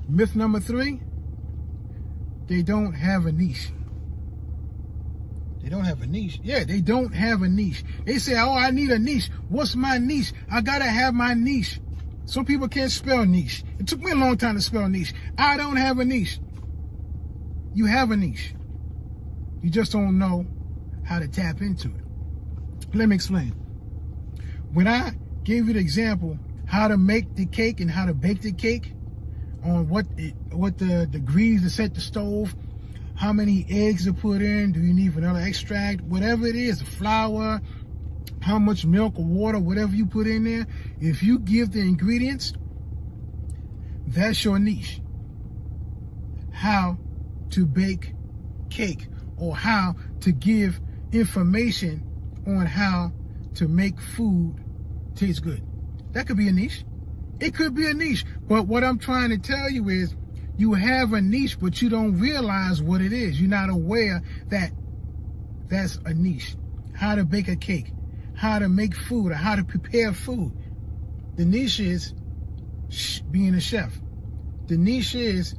Myth number 3, they don't have a niche. They don't have a niche. Yeah, they don't have a niche. They say, oh, I need a niche. What's my niche? I gotta have my niche. Some people can't spell niche. It took me a long time to spell niche. I don't have a niche. You have a niche. You just don't know how to tap into it. Let me explain. When I gave you the example how to make the cake and how to bake the cake, on what the degrees to set the stove, how many eggs to put in, do you need vanilla extract, whatever it is, the flour, how much milk or water, whatever you put in there, if you give the ingredients, that's your niche. How to bake cake, or how to give information on how to make food taste good. That could be a niche. It could be a niche. But what I'm trying to tell you is, you have a niche, but you don't realize what it is. You're not aware that that's a niche. How to bake a cake, how to make food, or how to prepare food. The niche is being a chef. The niche is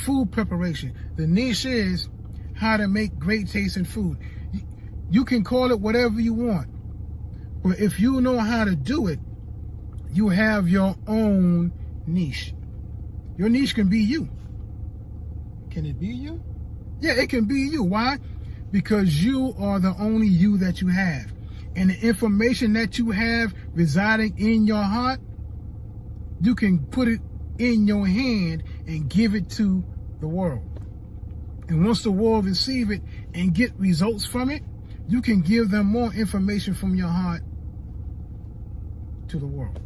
food preparation. The niche is how to make great tasting food. You can call it whatever you want, but if you know how to do it, you have your own niche. Your niche can be you. Can it be you? Yeah, it can be you. Why? Because you are the only you that you have. And the information that you have residing in your heart, you can put it in your hand and give it to the world. And once the world receive it and get results from it, you can give them more information from your heart to the world.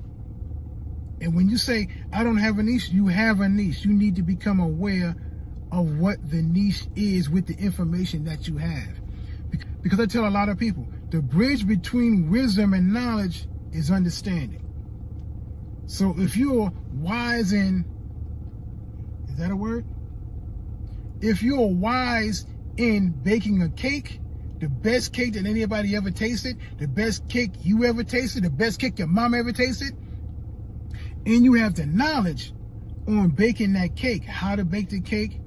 And when you say, I don't have a niche, you have a niche. You need to become aware of what the niche is with the information that you have. Because I tell a lot of people, the bridge between wisdom and knowledge is understanding. So if you're wise in, is that a word? If you're wise in baking a cake, the best cake that anybody ever tasted, the best cake you ever tasted, the best cake your mom ever tasted, and you have the knowledge on baking that cake, how to bake the cake,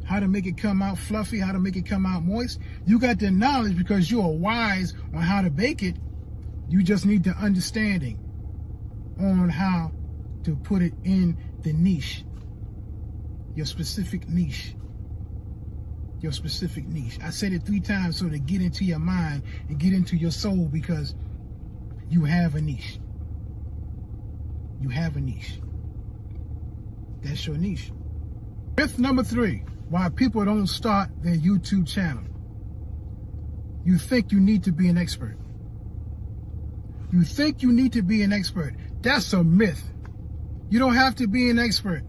how to make it come out fluffy, how to make it come out moist. You got the knowledge because you are wise on how to bake it. You just need the understanding on how to put it in the niche, your specific niche. Your specific niche. I said it 3 times so to get into your mind and get into your soul, because you have a niche. You have a niche. That's your niche. Myth number 3, why people don't start their YouTube channel. You think you need to be an expert. You think you need to be an expert. That's a myth. You don't have to be an expert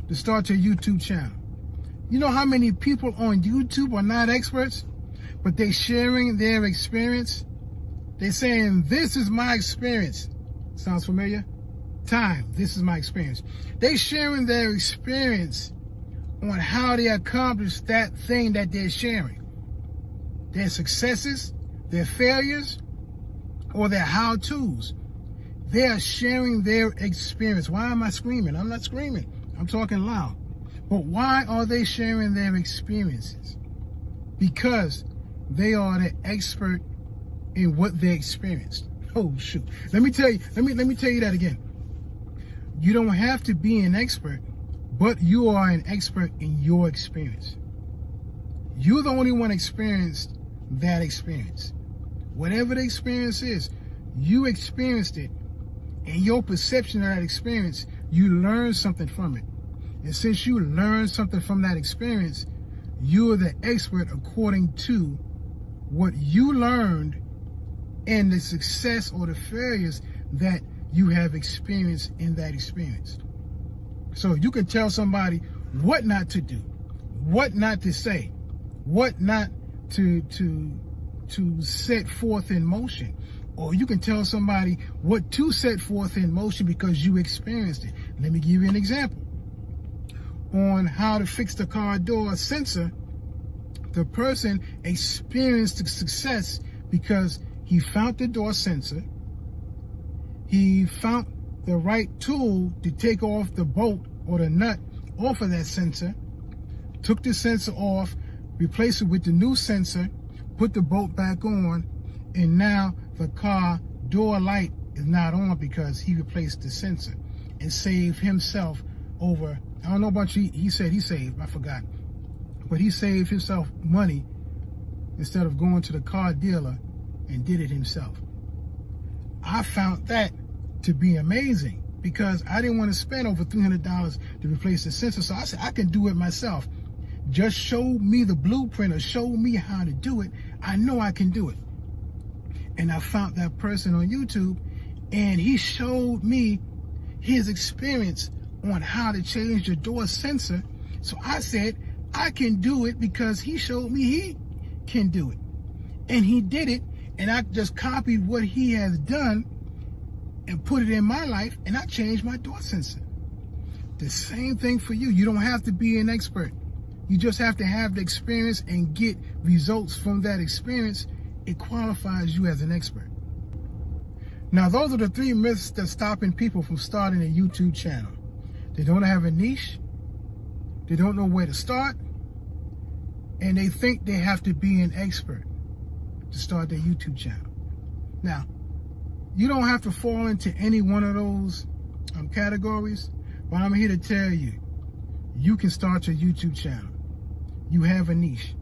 to start your YouTube channel. You know how many people on YouTube are not experts, but they're sharing their experience? They're saying, this is my experience. Sounds familiar? T.I.M.E, this is my experience. They're sharing their experience on how they accomplished that thing that they're sharing. Their successes, their failures, or their how-tos. They are sharing their experience. Why am I screaming? I'm not screaming. I'm talking loud. But why are they sharing their experiences? Because they are the expert in what they experienced. Oh shoot. Let me tell you that again. You don't have to be an expert, but you are an expert in your experience. You're the only one experienced that experience. Whatever the experience is, you experienced it. And your perception of that experience, you learned something from it. And since you learned something from that experience, you're the expert according to what you learned and the success or the failures that you have experienced in that experience. So you can tell somebody what not to do, what not to say, what not to set forth in motion. Or you can tell somebody what to set forth in motion because you experienced it. Let me give you an example. On how to fix the car door sensor, the person experienced the success because he found the door sensor, he found the right tool to take off the bolt or the nut off of that sensor, took the sensor off, replaced it with the new sensor, put the bolt back on, and now the car door light is not on because he replaced the sensor and saved himself over, I don't know about you, he said he saved, I forgot, but he saved himself money instead of going to the car dealer and did it himself. I found that to be amazing because I didn't want to spend over $300 to replace the sensor, so I said I can do it myself. Just show me the blueprint or show me how to do it. I know I can do it. And I found that person on YouTube, and he showed me his experience on how to change the door sensor. So I said, I can do it because he showed me he can do it. And he did it, and I just copied what he has done and put it in my life, and I changed my door sensor. The same thing for you. You don't have to be an expert. You just have to have the experience and get results from that experience. It qualifies you as an expert. Now, those are the 3 myths that's stopping people from starting a YouTube channel. They don't have a niche, they don't know where to start, and they think they have to be an expert to start their YouTube channel. Now, you don't have to fall into any one of those categories, but I'm here to tell you, you can start your YouTube channel. You have a niche.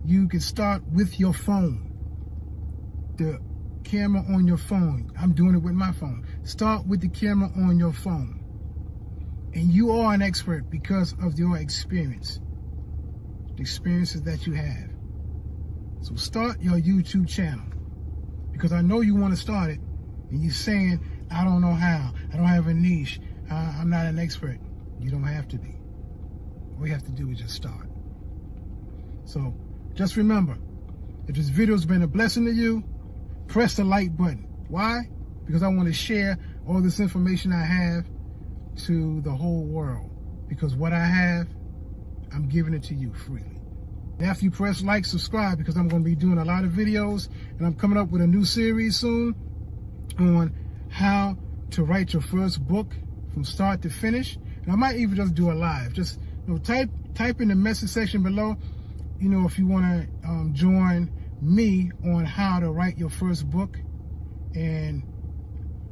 You can start with your phone, the camera on your phone. I'm doing it with my phone. Start with the camera on your phone. And you are an expert because of your experience, the experiences that you have. So start your YouTube channel because I know you want to start it and you're saying, I don't know how. I don't have a niche. I'm not an expert. You don't have to be. All you have to do is just start. So just remember, if this video has been a blessing to you, press the like button. Why? Because I want to share all this information I have to the whole world. Because what I have, I'm giving it to you freely. After you press like, subscribe, because I'm going to be doing a lot of videos, and I'm coming up with a new series soon on how to write your first book from start to finish. And I might even just do a live. Just type in the message section below, if you want to join me on how to write your first book, and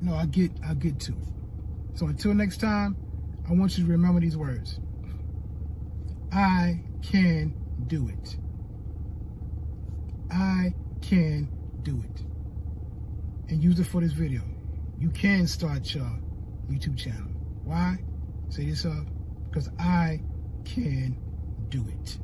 I'll get to it. So until next time, I want you to remember these words. I can do it. I can do it. And use it for this video. You can start your YouTube channel. Why? Say this up. Because I can do it.